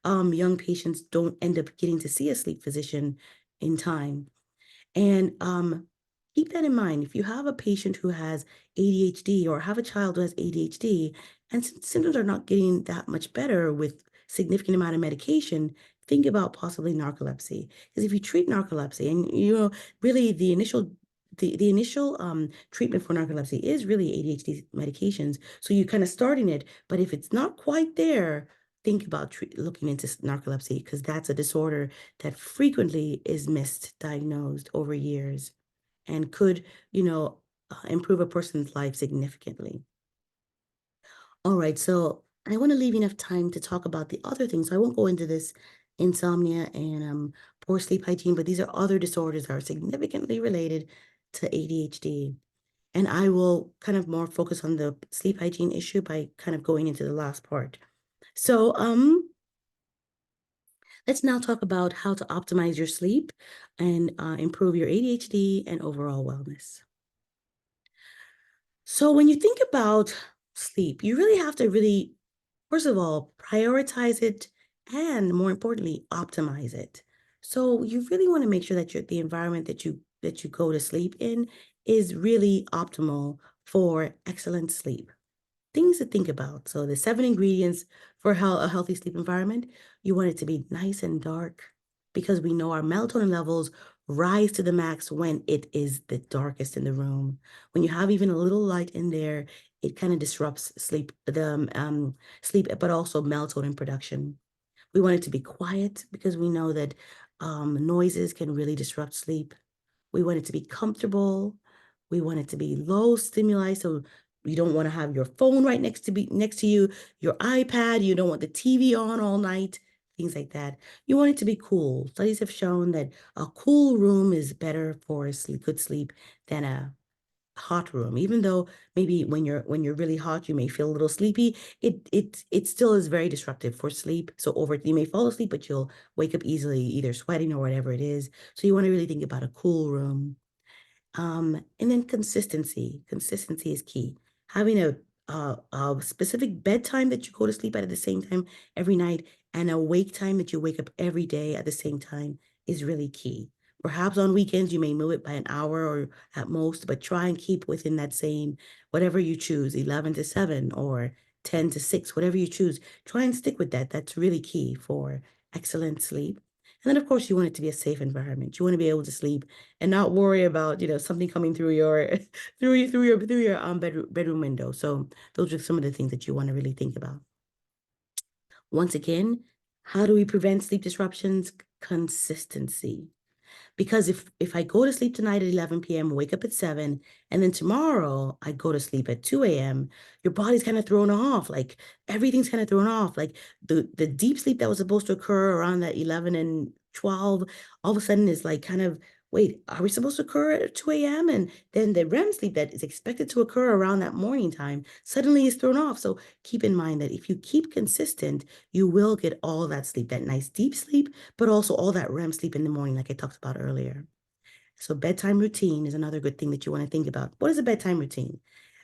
young patients don't end up getting to see a sleep physician in time. And keep that in mind. If you have a patient who has ADHD or have a child who has ADHD and symptoms are not getting that much better with significant amount of medication, think about possibly narcolepsy. Because if you treat narcolepsy and really the initial treatment for narcolepsy is really ADHD medications. So you're kind of starting it, but if it's not quite there, think about looking into narcolepsy, because that's a disorder that frequently is misdiagnosed over years and could, improve a person's life significantly. All right, so I want to leave enough time to talk about the other things. So I won't go into this insomnia and poor sleep hygiene, but these are other disorders that are significantly related to ADHD. And I will kind of more focus on the sleep hygiene issue by kind of going into the last part. So let's now talk about how to optimize your sleep and improve your ADHD and overall wellness. So when you think about sleep, you really have to first of all, prioritize it and more importantly, optimize it. So you really want to make sure that the environment that you go to sleep in is really optimal for excellent sleep. Things to think about. So the 7 ingredients for a healthy sleep environment, you want it to be nice and dark, because we know our melatonin levels rise to the max when it is the darkest in the room. When you have even a little light in there, it kind of disrupts sleep, but also melatonin production. We want it to be quiet because we know that noises can really disrupt sleep. We want it to be comfortable. We want it to be low stimuli. So you don't want to have your phone right next to you, your iPad. You don't want the TV on all night, things like that. You want it to be cool. Studies have shown that a cool room is better for good sleep than a hot room. Even though maybe when you're really hot, you may feel a little sleepy, it still is very disruptive for sleep. So you may fall asleep, but you'll wake up easily, either sweating or whatever it is. So you want to really think about a cool room. And then consistency. Consistency is key. Having a specific bedtime that you go to sleep at the same time every night, and a wake time that you wake up every day at the same time is really key. Perhaps on weekends, you may move it by an hour or at most, but try and keep within that same, whatever you choose, 11 to 7 or 10 to 6, whatever you choose. Try and stick with that. That's really key for excellent sleep. And then, of course, you want it to be a safe environment. You want to be able to sleep and not worry about, something coming through your bedroom window. So those are some of the things that you want to really think about. Once again, how do we prevent sleep disruptions? Consistency. Because if I go to sleep tonight at 11 p.m., wake up at 7, and then tomorrow I go to sleep at 2 a.m., your body's kind of thrown off. Like everything's kind of thrown off. Like the deep sleep that was supposed to occur around that 11 and 12, all of a sudden is like kind of, wait, are we supposed to occur at 2 a.m.? And then the REM sleep that is expected to occur around that morning time suddenly is thrown off. So keep in mind that if you keep consistent, you will get all that sleep, that nice deep sleep, but also all that REM sleep in the morning, like I talked about earlier. So bedtime routine is another good thing that you want to think about. What is a bedtime routine?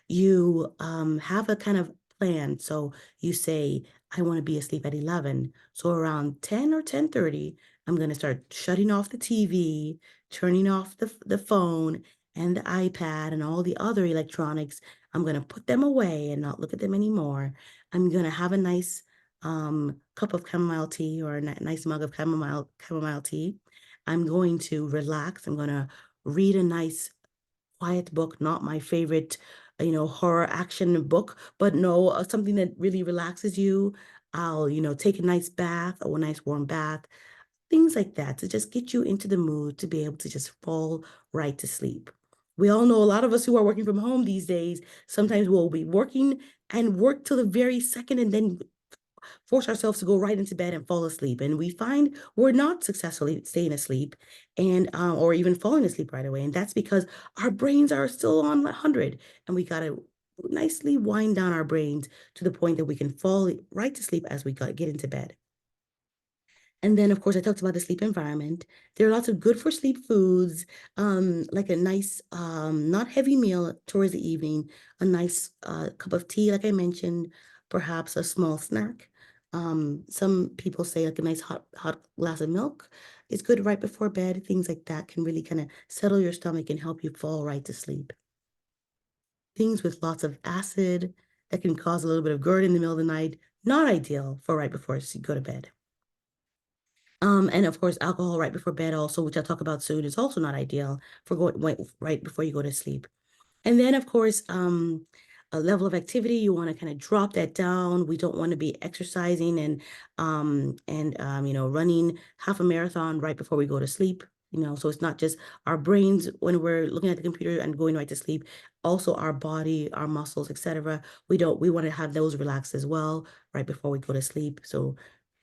You have a kind of plan. So you say, I want to be asleep at 11. So around 10 or 10:30, I'm going to start shutting off the TV, turning off the phone and the iPad and all the other electronics. I'm going to put them away and not look at them anymore. I'm going to have a nice cup of chamomile tea or a nice mug of chamomile tea. I'm going to relax. I'm going to read a nice quiet book, not my favorite, horror action book, but no, something that really relaxes you. I'll, take a nice bath or a nice warm bath, things like that to just get you into the mood to be able to just fall right to sleep. We all know a lot of us who are working from home these days, sometimes we'll be working and work till the very second and then force ourselves to go right into bed and fall asleep. And we find we're not successfully staying asleep and or even falling asleep right away. And that's because our brains are still on 100, and we got to nicely wind down our brains to the point that we can fall right to sleep as we get into bed. And then, of course, I talked about the sleep environment. There are lots of good for sleep foods, like a nice, not heavy meal towards the evening, a nice cup of tea, like I mentioned, perhaps a small snack. Some people say like a nice hot glass of milk. is good right before bed. Things like that can really kind of settle your stomach and help you fall right to sleep. Things with lots of acid that can cause a little bit of GERD in the middle of the night, not ideal for right before you go to bed. And of course, alcohol right before bed also, which I'll talk about soon, is also not ideal for going right before you go to sleep. And then, of course, a level of activity, you want to kind of drop that down. We don't want to be exercising and running half a marathon right before we go to sleep. So it's not just our brains when we're looking at the computer and going right to sleep, also our body, our muscles, etc. We want to have those relaxed as well right before we go to sleep. So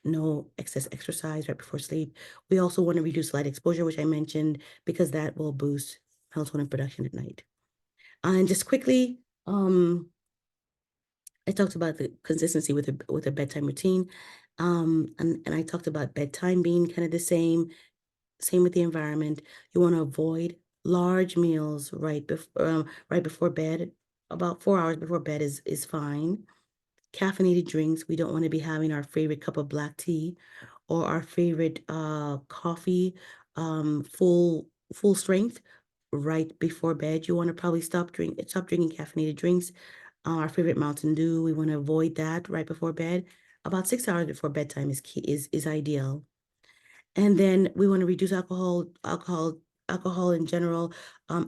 no excess exercise right before sleep. We also want to reduce light exposure, which I mentioned, because that will boost melatonin production at night. And just quickly, I talked about the consistency with a bedtime routine. And I talked about bedtime being kind of the same with the environment. You want to avoid large meals right before bed. About 4 hours before bed is fine. Caffeinated drinks, we don't want to be having our favorite cup of black tea or our favorite coffee, full strength right before bed. You want to probably stop drinking caffeinated drinks. Our favorite Mountain Dew, we want to avoid that right before bed. About 6 hours before bedtime is ideal. And then we want to reduce alcohol in general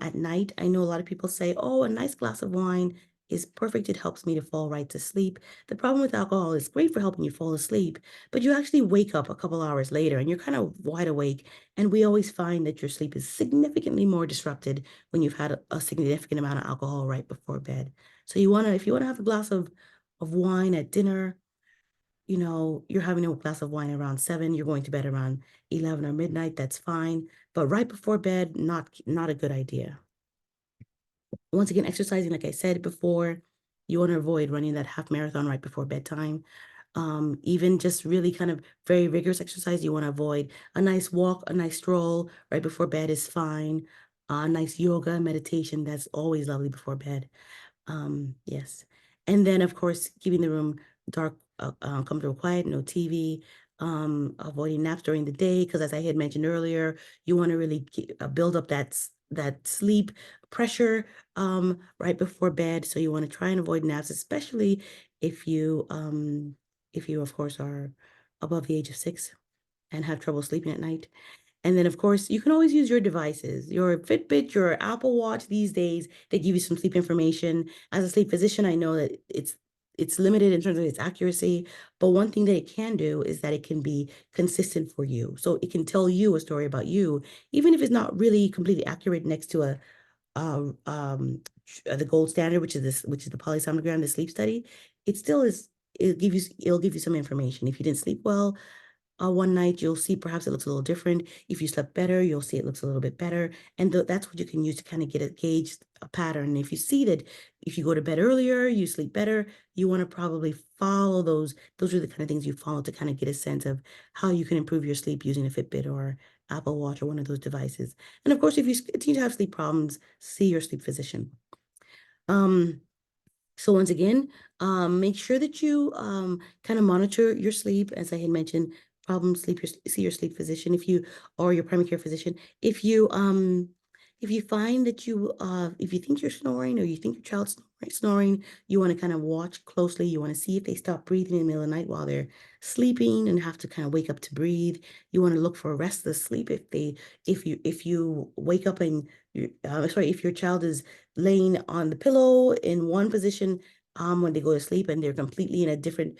at night. I know a lot of people say, oh, a nice glass of wine is perfect. It helps me to fall right to sleep. The problem with alcohol is great for helping you fall asleep, but you actually wake up a couple hours later and you're kind of wide awake. And we always find that your sleep is significantly more disrupted when you've had a significant amount of alcohol right before bed. So if you want to have a glass of wine at dinner, you're having a glass of wine around 7, you're going to bed around 11 or midnight, that's fine. But right before bed, not a good idea. Once again, exercising, like I said before, you want to avoid running that half marathon right before bedtime. Even just really kind of very rigorous exercise, you want to avoid. A nice walk, a nice stroll right before bed is fine. Nice yoga, meditation, that's always lovely before bed. Yes. And then, of course, keeping the room dark, comfortable, quiet, no TV, avoiding naps during the day, because as I had mentioned earlier, you want to really build up that sleep pressure right before bed. So you want to try and avoid naps, especially if you, of course, are above the age of 6 and have trouble sleeping at night. And then, of course, you can always use your devices, your Fitbit, your Apple Watch these days. They give you some sleep information. As a sleep physician, I know that it's limited in terms of its accuracy, but one thing that it can do is that it can be consistent for you. So it can tell you a story about you, even if it's not really completely accurate next to the gold standard, which is the polysomnogram, the sleep study. It still is. It'll give you some information. If you didn't sleep well, one night, you'll see perhaps it looks a little different. If you slept better, you'll see it looks a little bit better. And that's what you can use to kind of gauge a pattern. If you see that if you go to bed earlier, you sleep better, you want to probably follow those. Those are the kind of things you follow to kind of get a sense of how you can improve your sleep using a Fitbit or Apple Watch or one of those devices. And of course, if you continue to have sleep problems, see your sleep physician. So once again, make sure that you kind of monitor your sleep. As I had mentioned, see your sleep physician or your primary care physician. If you find that if you think you're snoring or you think your child's snoring, you want to kind of watch closely. You want to see if they stop breathing in the middle of the night while they're sleeping and have to kind of wake up to breathe. You want to look for restless sleep if you wake up and if your child is laying on the pillow in one position when they go to sleep and they're completely in a different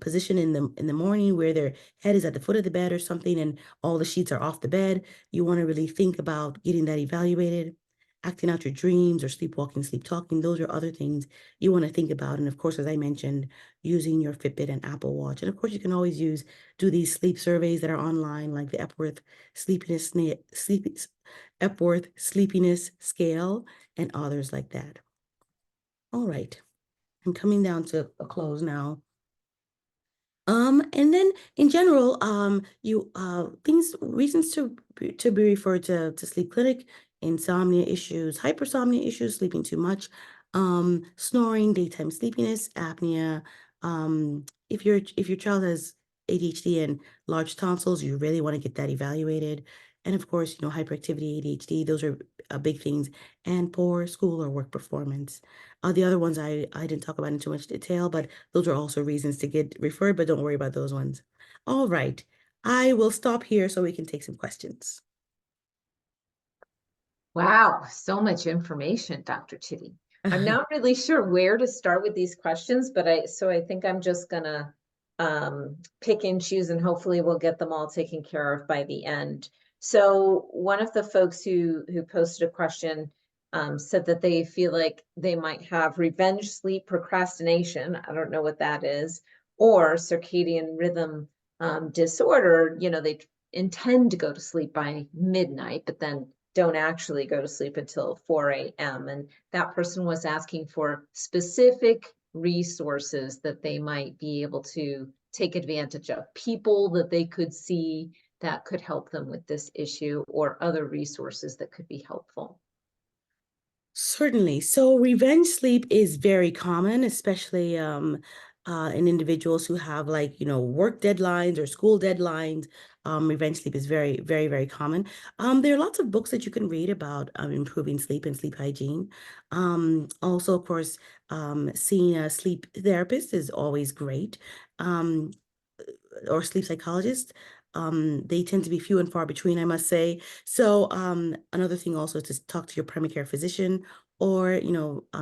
position in the morning where their head is at the foot of the bed or something and all the sheets are off the bed, you want to really think about getting that evaluated. Acting out your dreams or sleepwalking, sleep talking, those are other things you want to think about. And of course, as I mentioned, using your Fitbit and Apple Watch. And of course, you can always do these sleep surveys that are online, like the Epworth Sleepiness Scale and others like that. All right, I'm coming down to a close now. And then in general, reasons to be referred to sleep clinic: insomnia issues, hypersomnia issues, sleeping too much, snoring, daytime sleepiness, apnea. If your child has ADHD and large tonsils, you really want to get that evaluated. And of course, hyperactivity, ADHD, those are big things, and poor school or work performance. The other ones I didn't talk about in too much detail, but those are also reasons to get referred, but don't worry about those ones. All right, I will stop here so we can take some questions. Wow, so much information, Dr. Chidi. I'm not really sure where to start with these questions, but I think I'm just gonna pick and choose, and hopefully we'll get them all taken care of by the end. So one of the folks who posted a question said that they feel like they might have revenge sleep procrastination. I don't know what that is, or circadian rhythm disorder. They intend to go to sleep by midnight, but then don't actually go to sleep until 4 a.m. And that person was asking for specific resources that they might be able to take advantage of, people that they could see that could help them with this issue, or other resources that could be helpful. Certainly. So revenge sleep is very common, especially in individuals who have work deadlines or school deadlines. Revenge sleep is very, very, very common. There are lots of books that you can read about improving sleep and sleep hygiene. Also, of course, seeing a sleep therapist is always great. Um, or sleep psychologists. They tend to be few and far between, I must say. So another thing also is to talk to your primary care physician, or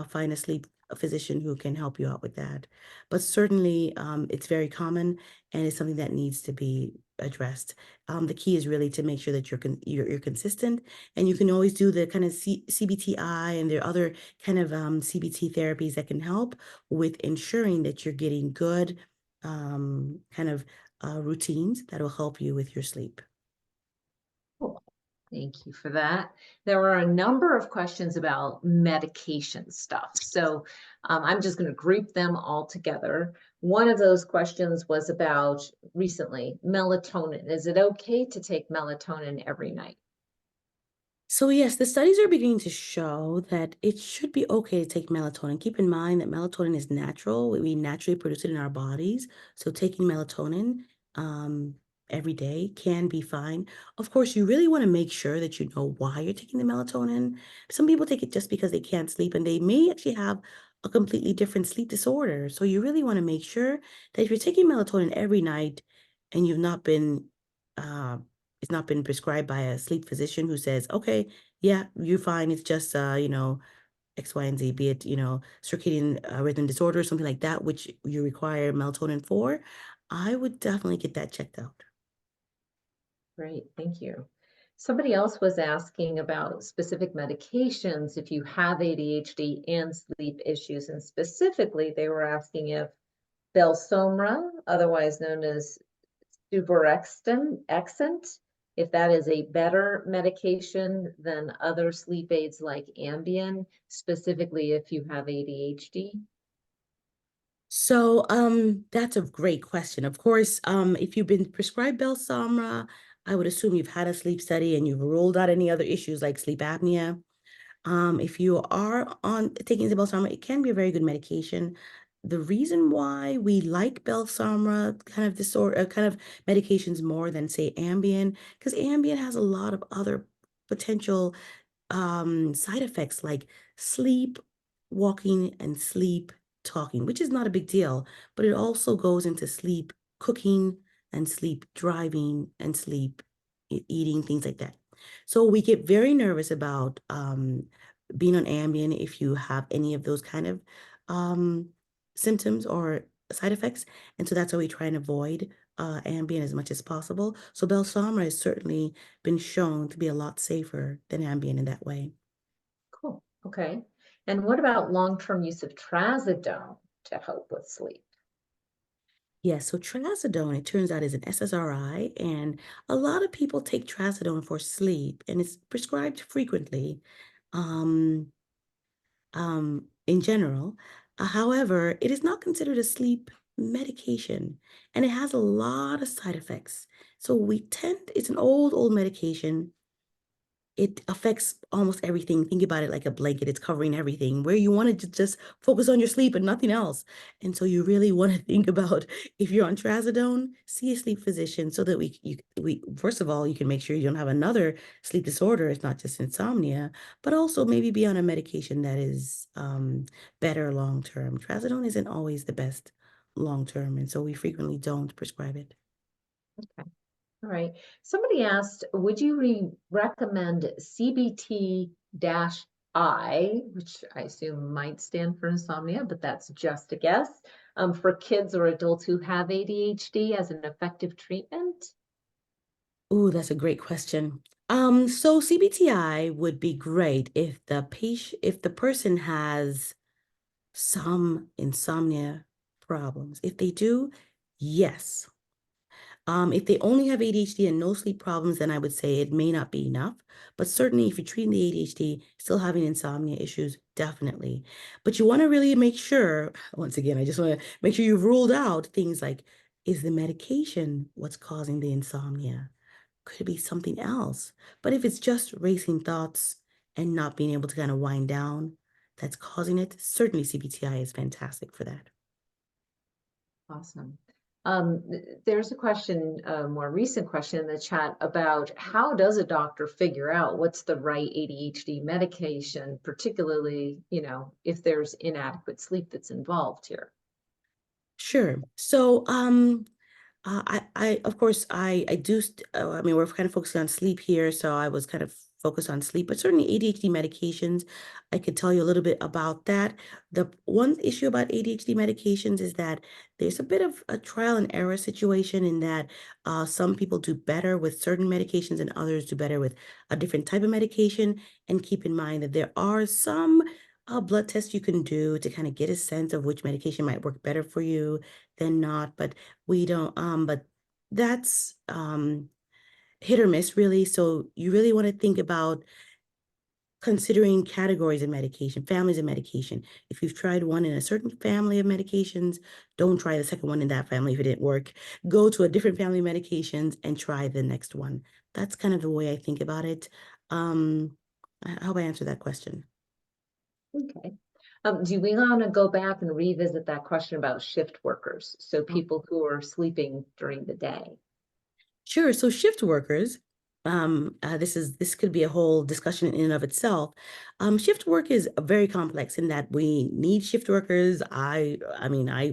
find a sleep physician who can help you out with that. But certainly it's very common, and it's something that needs to be addressed. The key is really to make sure that you're consistent, and you can always do the kind of CBTI, and there are other kind of CBT therapies that can help with ensuring that you're getting good kind of routines that will help you with your sleep. Cool. Thank you for that. There were a number of questions about medication stuff. So I'm just going to group them all together. One of those questions was about recently melatonin. Is it okay to take melatonin every night? So yes, the studies are beginning to show that it should be okay to take melatonin. Keep in mind that melatonin is natural. We naturally produce it in our bodies. So taking melatonin um, every day can be fine. Of course, you really want to make sure that you know why you're taking the melatonin. Some people take it just because they can't sleep, and they may actually have a completely different sleep disorder. So you really want to make sure that if you're taking melatonin every night and you've not been uh, it's not been prescribed by a sleep physician who says, okay, yeah, you're fine. It's just, X, Y, and Z, be it, circadian rhythm disorder or something like that, which you require melatonin for. I would definitely get that checked out. Great, thank you. Somebody else was asking about specific medications if you have ADHD and sleep issues, and specifically they were asking if Belsomra, otherwise known as suvorexant, if that is a better medication than other sleep aids like Ambien, specifically if you have ADHD. So that's a great question. Of course, if you've been prescribed Belsomra, I would assume you've had a sleep study and you've ruled out any other issues like sleep apnea. If you are on taking the Belsomra, it can be a very good medication. The reason why we like Belsomra kind of disorder, kind of medications more than say Ambien, because Ambien has a lot of other potential side effects like sleep walking and sleep talking, which is not a big deal, but it also goes into sleep cooking and sleep driving and sleep eating, things like that. So we get very nervous about being on Ambien if you have any of those kind of symptoms or side effects. And so that's why we try and avoid Ambien as much as possible. So Belsomra has certainly been shown to be a lot safer than Ambien in that way. Cool, okay. And what about long-term use of trazodone to help with sleep? Yes, so trazodone, it turns out, is an SSRI, and a lot of people take trazodone for sleep, and it's prescribed frequently um, in general. However, it is not considered a sleep medication, and it has a lot of side effects. So it's an old medication. it affects almost everything. Think about it like a blanket. It's covering everything, where you want to just focus on your sleep and nothing else. And so you really want to think about, if you're on trazodone, see a sleep physician so that we first of all, you can make sure you don't have another sleep disorder. It's not just insomnia, but also maybe be on a medication that is better long term. Trazodone isn't always the best long term, and so we frequently don't prescribe it. All right. Somebody asked, would you recommend CBT-I, which I assume might stand for insomnia, but that's just a guess, for kids or adults who have ADHD as an effective treatment? Ooh, that's a great question. So CBTI would be great if if the person has some insomnia problems. If they do, yes. If they only have ADHD and no sleep problems, then I would say it may not be enough. But certainly, if you're treating the ADHD, still having insomnia issues, definitely. But you want to really make sure, once again, I just want to make sure you've ruled out things like, is the medication what's causing the insomnia? Could it be something else? But if it's just racing thoughts and not being able to kind of wind down that's causing it, certainly CBTI is fantastic for that. Awesome. There's a question, a more recent question in the chat about how does a doctor figure out what's the right ADHD medication, particularly, if there's inadequate sleep that's involved here. Sure. So, of course, I do, I mean, we're kind of focusing on sleep here, so I was kind of focused on sleep, but certainly ADHD medications, I could tell you a little bit about that. The one issue about ADHD medications is that there's a bit of a trial and error situation, in that some people do better with certain medications and others do better with a different type of medication. And keep in mind that there are some blood tests you can do to kind of get a sense of which medication might work better for you than not. But we don't, but that's hit or miss, really. So you really want to think about considering categories of medication, families of medication. If you've tried one in a certain family of medications, don't try the second one in that family if it didn't work. Go to a different family of medications and try the next one. That's kind of the way I think about it. I hope I answered that question. Okay. Do we want to go back and revisit that question about shift workers? So people who are sleeping during the day. Sure. So shift workers, this could be a whole discussion in and of itself. Shift work is very complex in that we need shift workers. I mean, I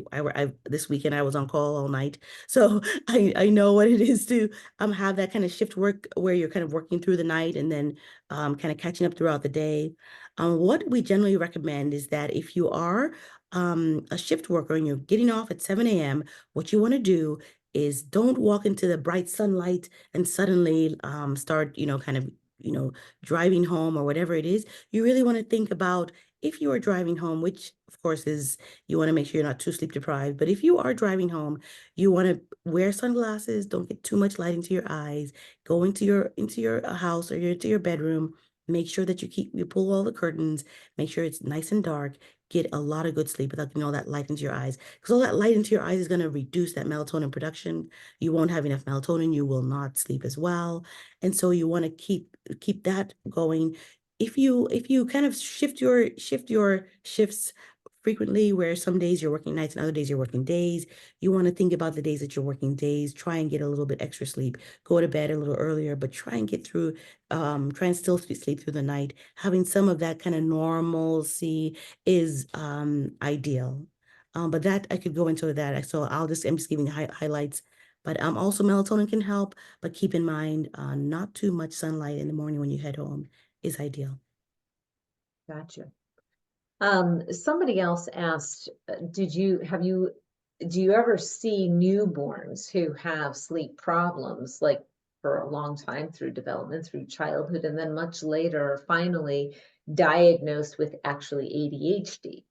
this weekend I was on call all night, so I know what it is to have that kind of shift work where you're kind of working through the night and then kind of catching up throughout the day. What we generally recommend is that if you are a shift worker and you're getting off at 7 a.m., what you want to do is don't walk into the bright sunlight and suddenly start, kind of, driving home or whatever it is. You really want to think about, if you are driving home, which of course is, you want to make sure you're not too sleep deprived, but if you are driving home, you want to wear sunglasses, don't get too much light into your eyes, go into your house or into your bedroom, make sure that you pull all the curtains, make sure it's nice and dark, get a lot of good sleep without getting all that light into your eyes. Because all that light into your eyes is going to reduce that melatonin production. You won't have enough melatonin. You will not sleep as well. And so you want to keep that going. If you kind of shift your shifts frequently, where some days you're working nights and other days you're working days, you want to think about the days that you're working days, try and get a little bit extra sleep, go to bed a little earlier, but try and get through, try and still sleep through the night. Having some of that kind of normalcy is ideal. But that I could go into that. So I'm just giving highlights. But also melatonin can help, but keep in mind, not too much sunlight in the morning when you head home is ideal. Gotcha. Somebody else asked, do you ever see newborns who have sleep problems, like for a long time through development, through childhood, and then much later, finally diagnosed with actually ADHD?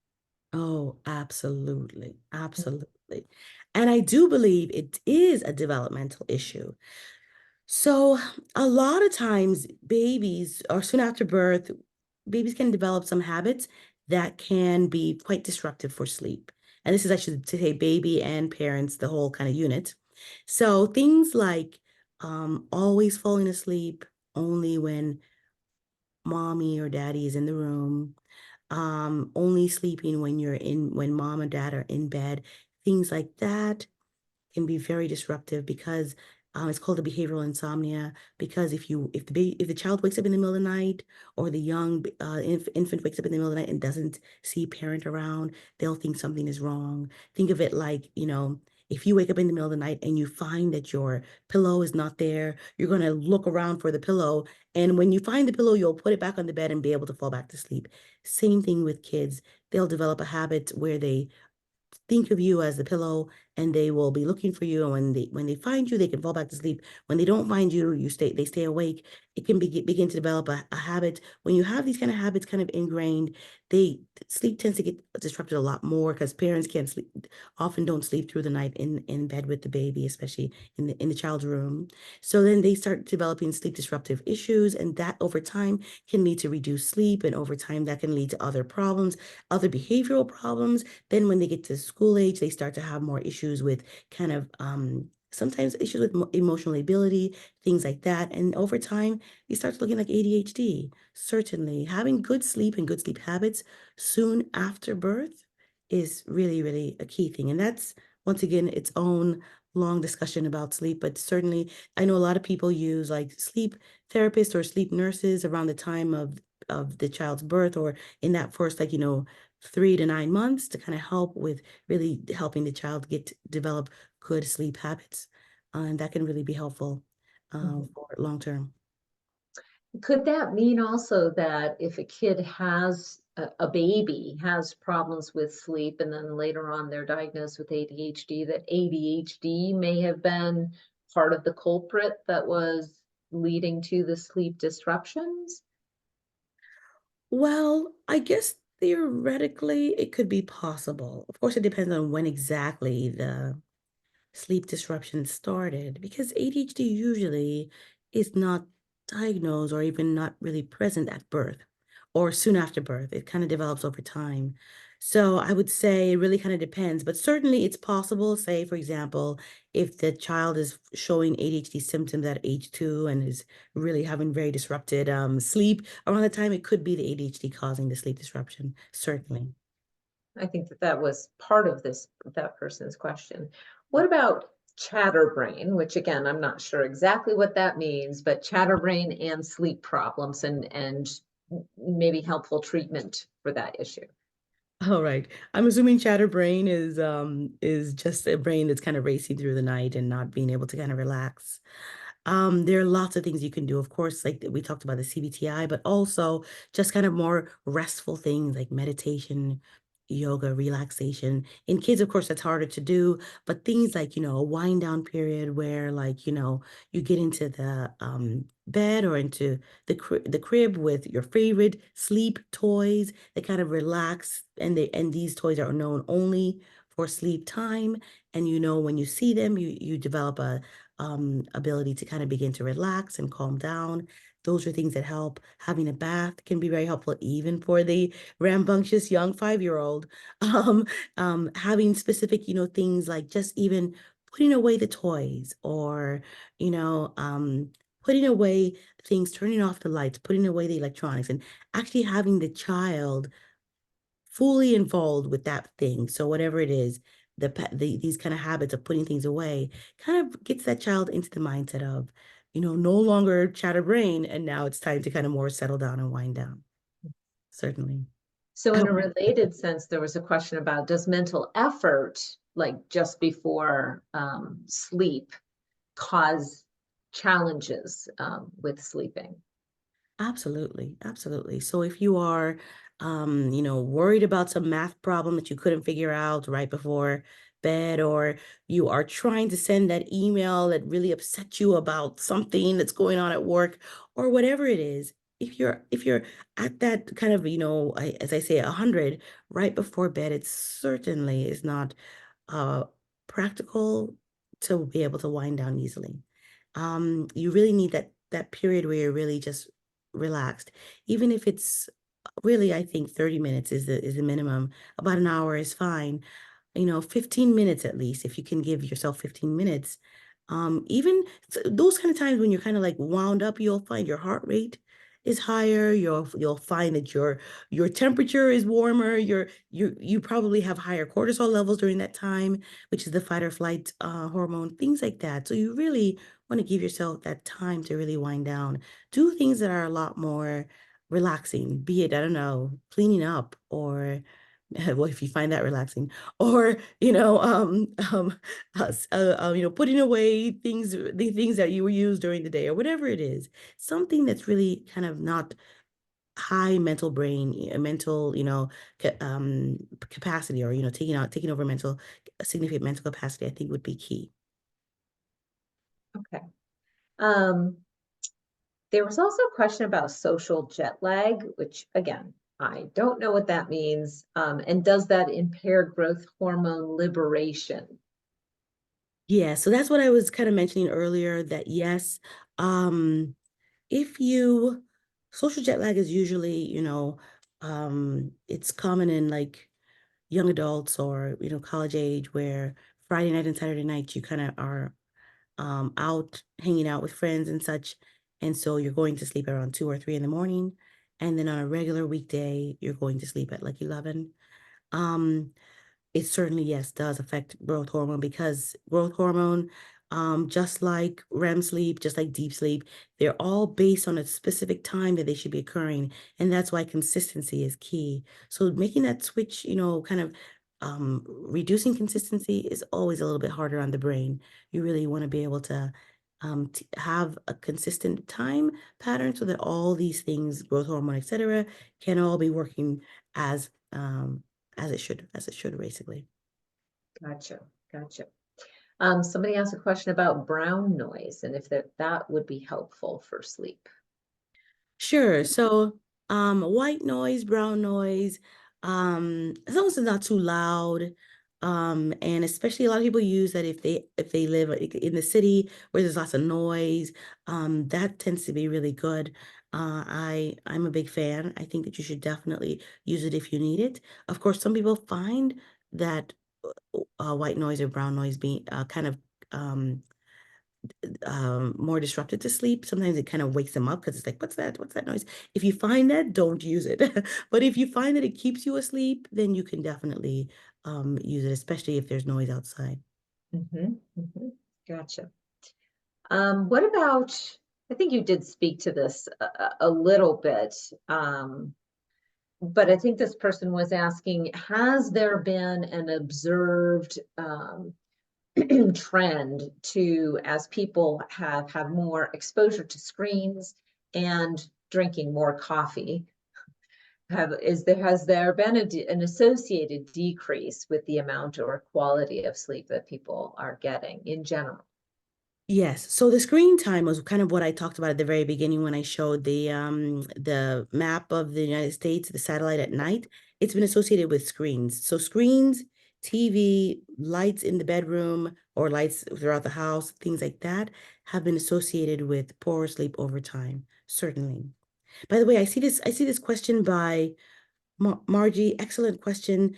Oh, absolutely. Absolutely. And I do believe it is a developmental issue. So a lot of times babies, or soon after birth, babies can develop some habits that can be quite disruptive for sleep. And this is actually to say baby and parents, the whole kind of unit. So things like always falling asleep only when mommy or daddy is in the room, only sleeping when mom and dad are in bed, things like that can be very disruptive because it's called a behavioral insomnia. Because if the child wakes up in the middle of the night, or the young infant wakes up in the middle of the night and doesn't see parent around, they'll think something is wrong. Think of it like, if you wake up in the middle of the night and you find that your pillow is not there, you're going to look around for the pillow. And when you find the pillow, you'll put it back on the bed and be able to fall back to sleep. Same thing with kids. They'll develop a habit where they think of you as the pillow, and they will be looking for you. And when they find you, they can fall back to sleep. When they don't find you, they stay awake. It can begin to develop a habit. When you have these kind of habits kind of ingrained, sleep tends to get disrupted a lot more because parents can't sleep, often don't sleep through the night in bed with the baby, especially in the child's room. So then they start developing sleep disruptive issues, and that over time can lead to reduced sleep, and over time that can lead to other problems, other behavioral problems. Then when they get to school age, they start to have more issues with kind of sometimes issues with emotional ability, things like that. And over time, it starts looking like ADHD. Certainly, having good sleep and good sleep habits soon after birth is really, really a key thing. And that's, once again, its own long discussion about sleep. But certainly, I know a lot of people use like sleep therapists or sleep nurses around the time of the child's birth, or in that first, 3 to 9 months, to kind of help with really helping the child develop good sleep habits. And that can really be helpful for long term. Could that mean also that if a kid has a baby has problems with sleep, and then later on they're diagnosed with ADHD, that ADHD may have been part of the culprit that was leading to the sleep disruptions? Well, I guess theoretically it could be possible. Of course, it depends on when exactly the sleep disruption started, because ADHD usually is not diagnosed or even not really present at birth or soon after birth. It kind of develops over time. So I would say it really kind of depends, but certainly it's possible. Say, for example, if the child is showing ADHD symptoms at age 2 and is really having very disrupted sleep around the time, it could be the ADHD causing the sleep disruption, certainly. I think that was part of that person's question. What about chatterbrain, which again, I'm not sure exactly what that means, but chatterbrain and sleep problems, and maybe helpful treatment for that issue. All right. I'm assuming chatterbrain is just a brain that's kind of racing through the night and not being able to kind of relax. There are lots of things you can do, of course, like we talked about the CBTI, but also just kind of more restful things like meditation, yoga, relaxation. In kids, of course, that's harder to do, but things like, a wind down period where, like, you get into the bed or into the crib with your favorite sleep toys that kind of relax, and these toys are known only for sleep time. And when you see them, you develop a ability to kind of begin to relax and calm down. Those are things that help. Having a bath can be very helpful, even for the rambunctious young 5-year-old. Having specific, things like just even putting away the toys, or, putting away things, turning off the lights, putting away the electronics, and actually having the child fully involved with that thing. So whatever it is, these kind of habits of putting things away kind of gets that child into the mindset of, no longer chatterbrain, and now it's time to kind of more settle down and wind down. Certainly. So in a related sense, there was a question about, does mental effort, like just before sleep, cause challenges with sleeping? Absolutely, absolutely. So if you are, worried about some math problem that you couldn't figure out right before bed, or you are trying to send that email that really upset you about something that's going on at work, or whatever it is, if you're at that kind of, as I say, 100 right before bed, it certainly is not uh practical to be able to wind down easily. You really need that period where you're really just relaxed. Even if it's really, I think 30 minutes is the minimum. About an hour is fine. 15 minutes at least, if you can give yourself 15 minutes. Even those kind of times when you're kind of like wound up, you'll find your heart rate is higher. You'll find that your temperature is warmer. You probably have higher cortisol levels during that time, which is the fight or flight hormone, things like that. So you really want to give yourself that time to really wind down. Do things that are a lot more relaxing, be it, I don't know, cleaning up, or well, if you find that relaxing, or putting away the things that you were used during the day, or whatever it is, something that's really kind of not high mental mental capacity, or taking over significant mental capacity, I think would be key. Okay. There was also a question about social jet lag, which again, I don't know what that means. And does that impair growth hormone liberation? Yeah, so that's what I was kind of mentioning earlier, that yes, if you social jet lag is usually, it's common in like young adults, or college age, where Friday night and Saturday night you kind of are out hanging out with friends and such, and so you're going to sleep around 2 or 3 in the morning, and then on a regular weekday you're going to sleep at like 11. It certainly, yes, does affect growth hormone, because growth hormone, just like REM sleep, just like deep sleep, they're all based on a specific time that they should be occurring. And that's why consistency is key. So making that switch, kind of reducing consistency is always a little bit harder on the brain. You really want to be able to have a consistent time pattern, so that all these things, growth hormone, etc., can all be working as it should, basically. Gotcha. Somebody asked a question about brown noise and if that would be helpful for sleep. Sure. So, white noise, brown noise, as long as it's not too loud, and especially a lot of people use that if they live in the city where there's lots of noise, that tends to be really good. I'm a big fan. I think that you should definitely use it if you need it. Of course, some people find that white noise or brown noise being kind of more disrupted to sleep. Sometimes it kind of wakes them up, because it's like, what's that noise? If you find that, don't use it. But if you find that it keeps you asleep, then you can definitely use it, especially if there's noise outside. Gotcha. What about, I think you did speak to this a little bit, but I think this person was asking, has there been an observed trend to, as people have had more exposure to screens and drinking more coffee, has there been an associated decrease with the amount or quality of sleep that people are getting in general? Yes. So the screen time was kind of what I talked about at the very beginning when I showed the map of the United States, the satellite at night. It's been associated with screens. So screens, TV, lights in the bedroom, or lights throughout the house, things like that, have been associated with poorer sleep over time, certainly. By the way, I see this question by Margie, excellent question.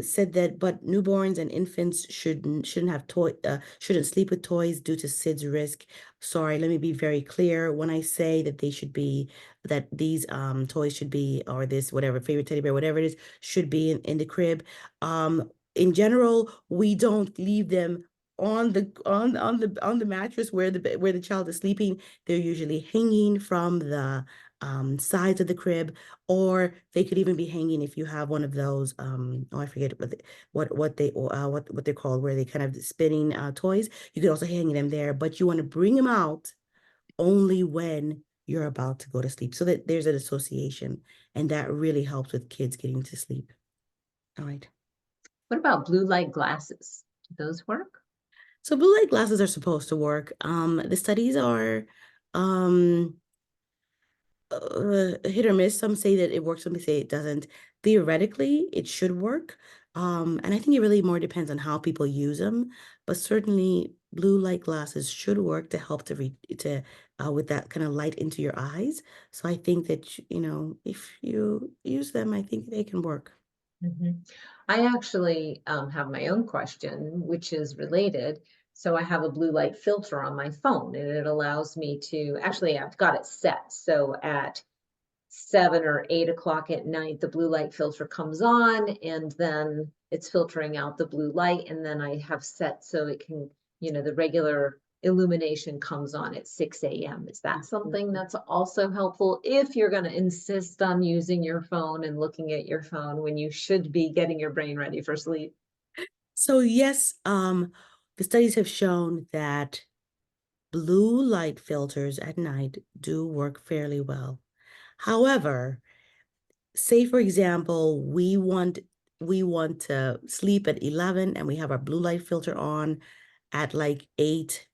Said that, but newborns and infants shouldn't shouldn't sleep with toys due to SIDS risk. Sorry, let me be very clear. When I say that that these toys should be, or this whatever favorite teddy bear, whatever it is, should be in the crib. In general, we don't leave them on the mattress where the child is sleeping. They're usually hanging from the sides of the crib, or they could even be hanging if you have one of those I forget what they're called, where they kind of spinning toys. You could also hang them there, but you want to bring them out only when you're about to go to sleep, so that there's an association, and that really helps with kids getting to sleep. All right. What about blue light glasses? Do those work? So blue light glasses are supposed to work. The studies are hit or miss. Some say that it works, some say it doesn't. Theoretically, it should work. And I think it really more depends on how people use them. But certainly, blue light glasses should work to help with that kind of light into your eyes. So I think that, if you use them, I think they can work. I actually have my own question, which is related. So I have a blue light filter on my phone, and it allows me to, actually, I've got it set. So at 7 or 8 o'clock at night, the blue light filter comes on, and then it's filtering out the blue light. And then I have set so it can, the regular illumination comes on at 6 a.m. Is that something that's also helpful if you're going to insist on using your phone and looking at your phone when you should be getting your brain ready for sleep? So yes, the studies have shown that blue light filters at night do work fairly well. However, say for example, we want to sleep at 11 and we have our blue light filter on at like 8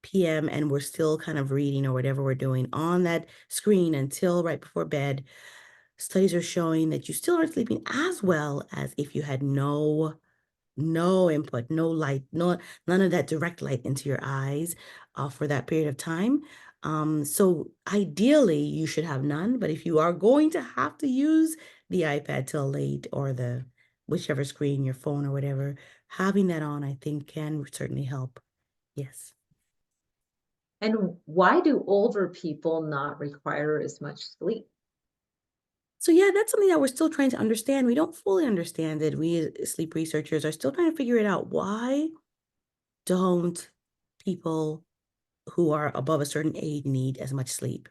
p.m. and we're still kind of reading or whatever we're doing on that screen until right before bed. Studies are showing that you still aren't sleeping as well as if you had no input, no light, none of that direct light into your eyes for that period of time. So ideally you should have none, but if you are going to have to use the iPad till late or the whichever screen, your phone or whatever, having that on, I think can certainly help. Yes. And why do older people not require as much sleep? So yeah, that's something that we're still trying to understand. We don't fully understand it. We as sleep researchers are still trying to figure it out. Why don't people who are above a certain age need as much sleep?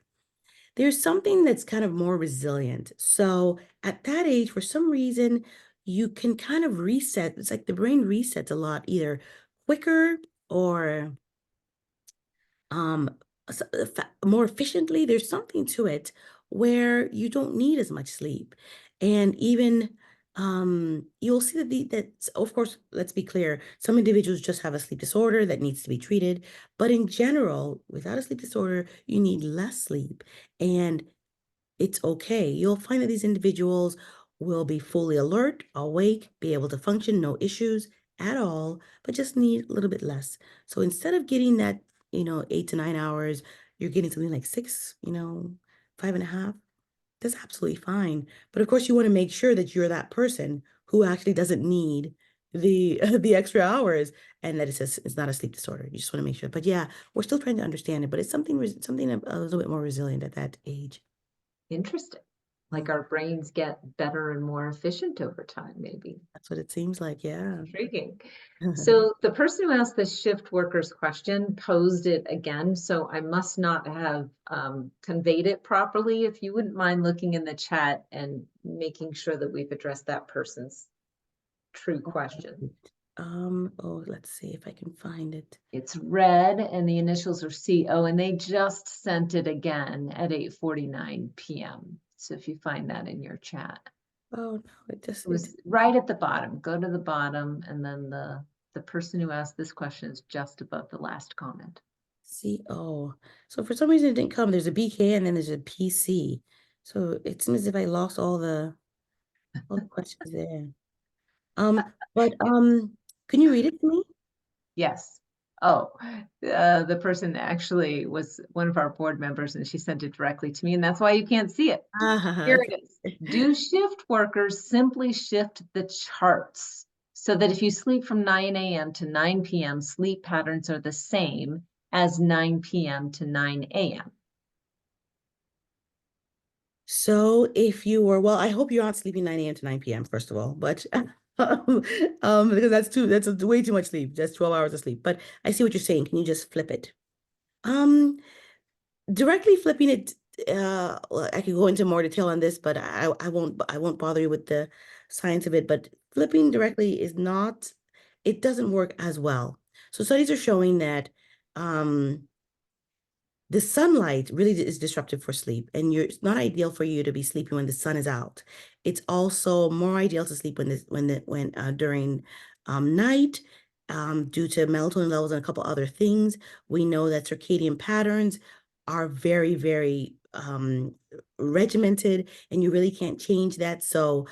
There's something that's kind of more resilient. So at that age, for some reason, you can kind of reset. It's like the brain resets a lot, either quicker or more efficiently. There's something to it where you don't need as much sleep. And even you'll see that of course, let's be clear, some individuals just have a sleep disorder that needs to be treated. But in general, without a sleep disorder, you need less sleep. And it's okay. You'll find that these individuals will be fully alert, awake, be able to function, no issues at all, but just need a little bit less. So instead of getting that, 8 to 9 hours, you're getting something like 6, 5.5. That's absolutely fine. But of course, you want to make sure that you're that person who actually doesn't need the the extra hours and that it's not a sleep disorder. You just want to make sure. But yeah, we're still trying to understand it, but it's something a little bit more resilient at that age. Interesting. Like our brains get better and more efficient over time, maybe. That's what it seems like, yeah. Intriguing. So the person who asked the shift workers question posed it again, so I must not have conveyed it properly. If you wouldn't mind looking in the chat and making sure that we've addressed that person's true question. Let's see if I can find it. It's red and the initials are CO, and they just sent it again at 8:49 p.m. So if you find that in your chat. Oh no, It was right at the bottom. Go to the bottom, and then the person who asked this question is just above the last comment. CO. So for some reason it didn't come. There's a BK and then there's a PC. So it seems as if I lost all the questions there. But can you read it to me? Yes. Oh, the person actually was one of our board members, and she sent it directly to me, and that's why you can't see it. Here it is. Do shift workers simply shift the charts so that if you sleep from 9 a.m. to 9 p.m., sleep patterns are the same as 9 p.m. to 9 a.m.? So if you were, well, I hope you're not sleeping 9 a.m. to 9 p.m. first of all, but because that's way too much sleep. That's 12 hours of sleep. But I see what you're saying. Can you just flip it? Directly flipping it, well, I could go into more detail on this, but I won't bother you with the science of it. But flipping directly is not, it doesn't work as well. So studies are showing that the sunlight really is disruptive for sleep, and it's not ideal for you to be sleeping when the sun is out. It's also more ideal to sleep during night due to melatonin levels and a couple other things. We know that circadian patterns are very, very regimented, and you really can't change that. So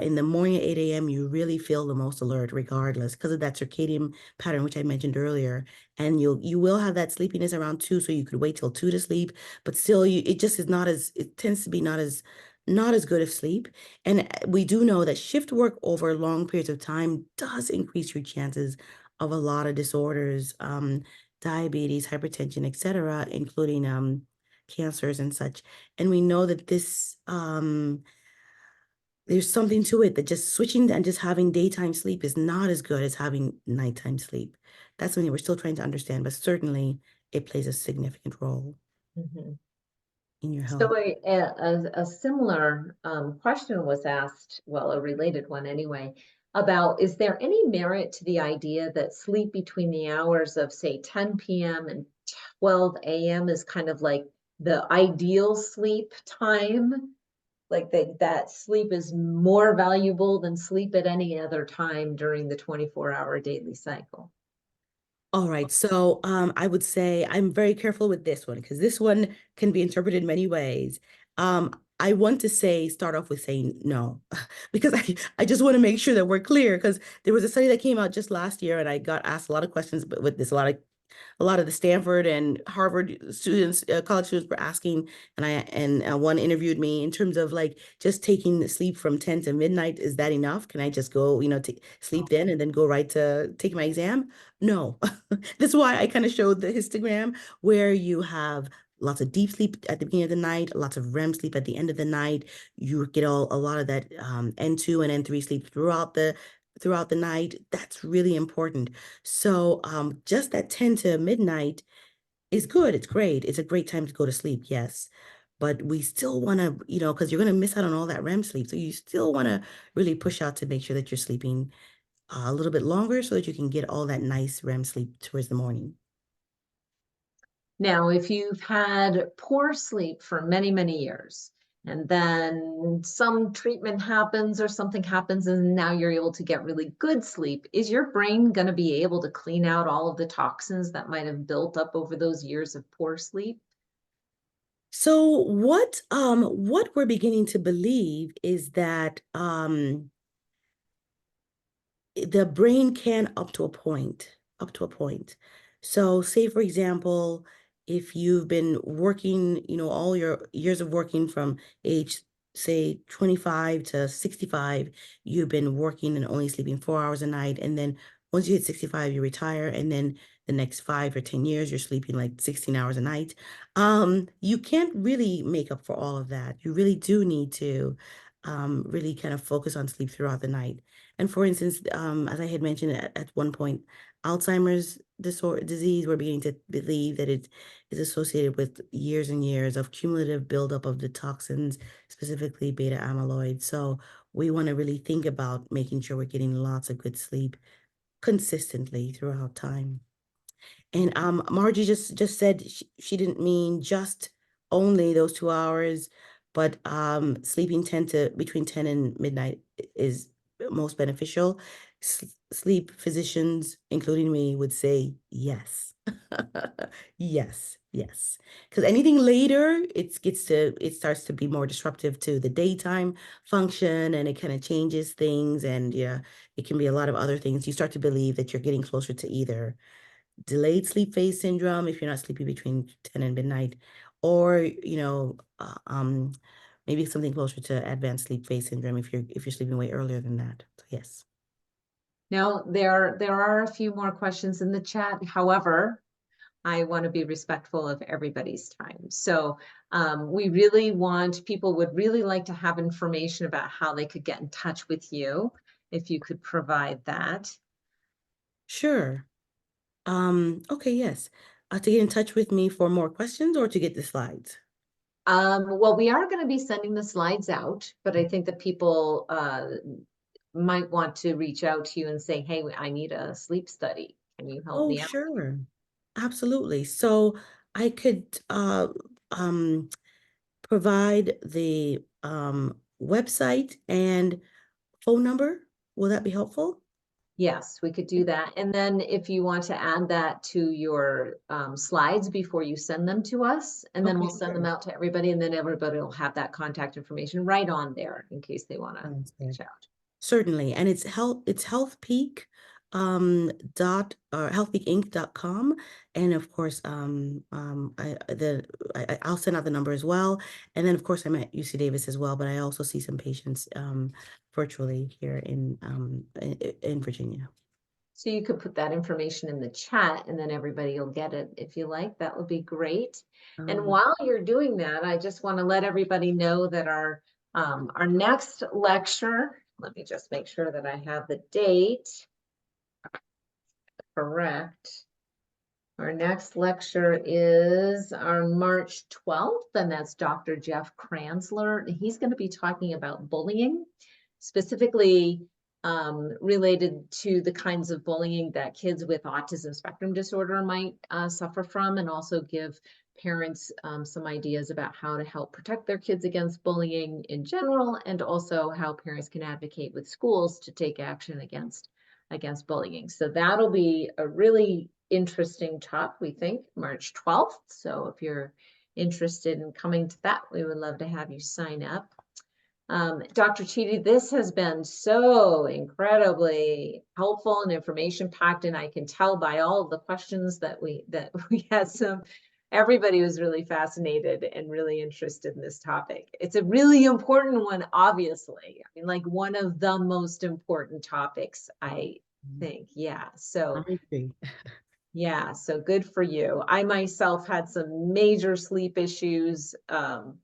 in the morning at 8 a.m., you really feel the most alert regardless because of that circadian pattern, which I mentioned earlier. And you will have that sleepiness around 2, so you could wait till 2 to sleep, but still it just is not as, it tends to be not as good of sleep. And we do know that shift work over long periods of time does increase your chances of a lot of disorders, diabetes, hypertension, etc., including cancers and such. And we know that this, there's something to it, that just switching and just having daytime sleep is not as good as having nighttime sleep. That's something we're still trying to understand, but certainly it plays a significant role Mhm. in your health. So a similar question was asked, well, a related one anyway, about is there any merit to the idea that sleep between the hours of, say, 10 p.m. and 12 a.m. is kind of like the ideal sleep time? Like that sleep is more valuable than sleep at any other time during the 24-hour daily cycle? All right, so I would say I'm very careful with this one because this one can be interpreted many ways. I want to start off with saying no, because I just want to make sure that we're clear, because there was a study that came out just last year and I got asked a lot of questions, but with this, a lot of the Stanford and Harvard students, college students were asking, and one interviewed me in terms of like just taking the sleep from 10 to midnight. Is that enough? Can I just go, sleep then and then go right to take my exam? No. That's why I kind of showed the histogram where you have lots of deep sleep at the beginning of the night, lots of REM sleep at the end of the night. You get a lot of that N2 and N3 sleep throughout the night. That's really important. So just that 10 to midnight is good. It's great. It's a great time to go to sleep, yes. But we still want to, because you're going to miss out on all that REM sleep. So you still want to really push out to make sure that you're sleeping a little bit longer so that you can get all that nice REM sleep towards the morning. Now, if you've had poor sleep for many, many years, and then some treatment happens or something happens, and now you're able to get really good sleep, is your brain going to be able to clean out all of the toxins that might have built up over those years of poor sleep? So what we're beginning to believe is that the brain can up to a point. So say, for example, if you've been working, all your years of working from age, say 25 to 65, you've been working and only sleeping 4 hours a night. And then once you hit 65, you retire. And then the next 5 or 10 years, you're sleeping like 16 hours a night. You can't really make up for all of that. You really do need to really kind of focus on sleep throughout the night. And for instance, as I had mentioned at one point, Alzheimer's disease, we're beginning to believe that it is associated with years and years of cumulative buildup of the toxins, specifically beta amyloid. So we want to really think about making sure we're getting lots of good sleep consistently throughout time. And Margie just said she didn't mean just only those 2 hours, but sleeping between 10 and midnight is most beneficial. Sleep physicians, including me, would say yes. Yes, yes. Because anything later, it starts to be more disruptive to the daytime function, and it kind of changes things, and yeah, it can be a lot of other things. You start to believe that you're getting closer to either delayed sleep phase syndrome if you're not sleeping between 10 and midnight, or maybe something closer to advanced sleep phase syndrome if you're sleeping way earlier than that. So yes. Now, there are a few more questions in the chat. However, I want to be respectful of everybody's time. So people would really like to have information about how they could get in touch with you, if you could provide that. Sure. Okay, yes. To get in touch with me for more questions or to get the slides? Well, we are going to be sending the slides out, but I think that people might want to reach out to you and say, hey, I need a sleep study. Can you help Oh, me out? sure. Absolutely. So I could provide the website and phone number. Will that be helpful? Yes, we could do that. And then if you want to add that to your slides before you send them to us, and then we'll Okay, send them sure. out to everybody, and then everybody will have that contact information right on there in case they want to Sounds reach good. out. Certainly. And it's healthpeak healthpeakinc.com. And of course, I'll send out the number as well. And then of course I'm at UC Davis as well, but I also see some patients virtually here in Virginia. So you could put that information in the chat and then everybody will get it if you like. That would be great. And while you're doing that, I just want to let everybody know that our next lecture, let me just make sure that I have the date correct. Our next lecture is on March 12th, and that's Dr. Jeff Kranzler. He's going to be talking about bullying, specifically related to the kinds of bullying that kids with autism spectrum disorder might suffer from, and also give parents some ideas about how to help protect their kids against bullying in general, and also how parents can advocate with schools to take action against bullying. So that'll be a really interesting talk, we think, March 12th. So if you're interested in coming to that, we would love to have you sign up. Dr. Chidi, this has been so incredibly helpful and information packed, and I can tell by all of the questions that we had everybody was really fascinated and really interested in this topic. It's a really important one, obviously. I mean, like one of the most important topics, I think. Yeah. So I agree. yeah, so good for you. I myself had some major sleep issues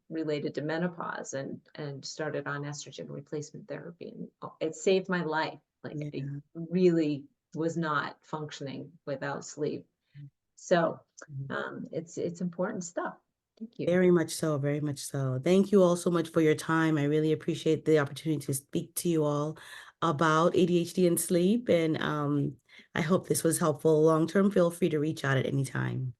related to menopause and started on estrogen replacement therapy. And it saved my life. Like Yeah. I really was not functioning without sleep. So it's important stuff. Thank you. Very much so, very much so. Thank you all so much for your time. I really appreciate the opportunity to speak to you all about ADHD and sleep. And I hope this was helpful long term. Feel free to reach out at any time.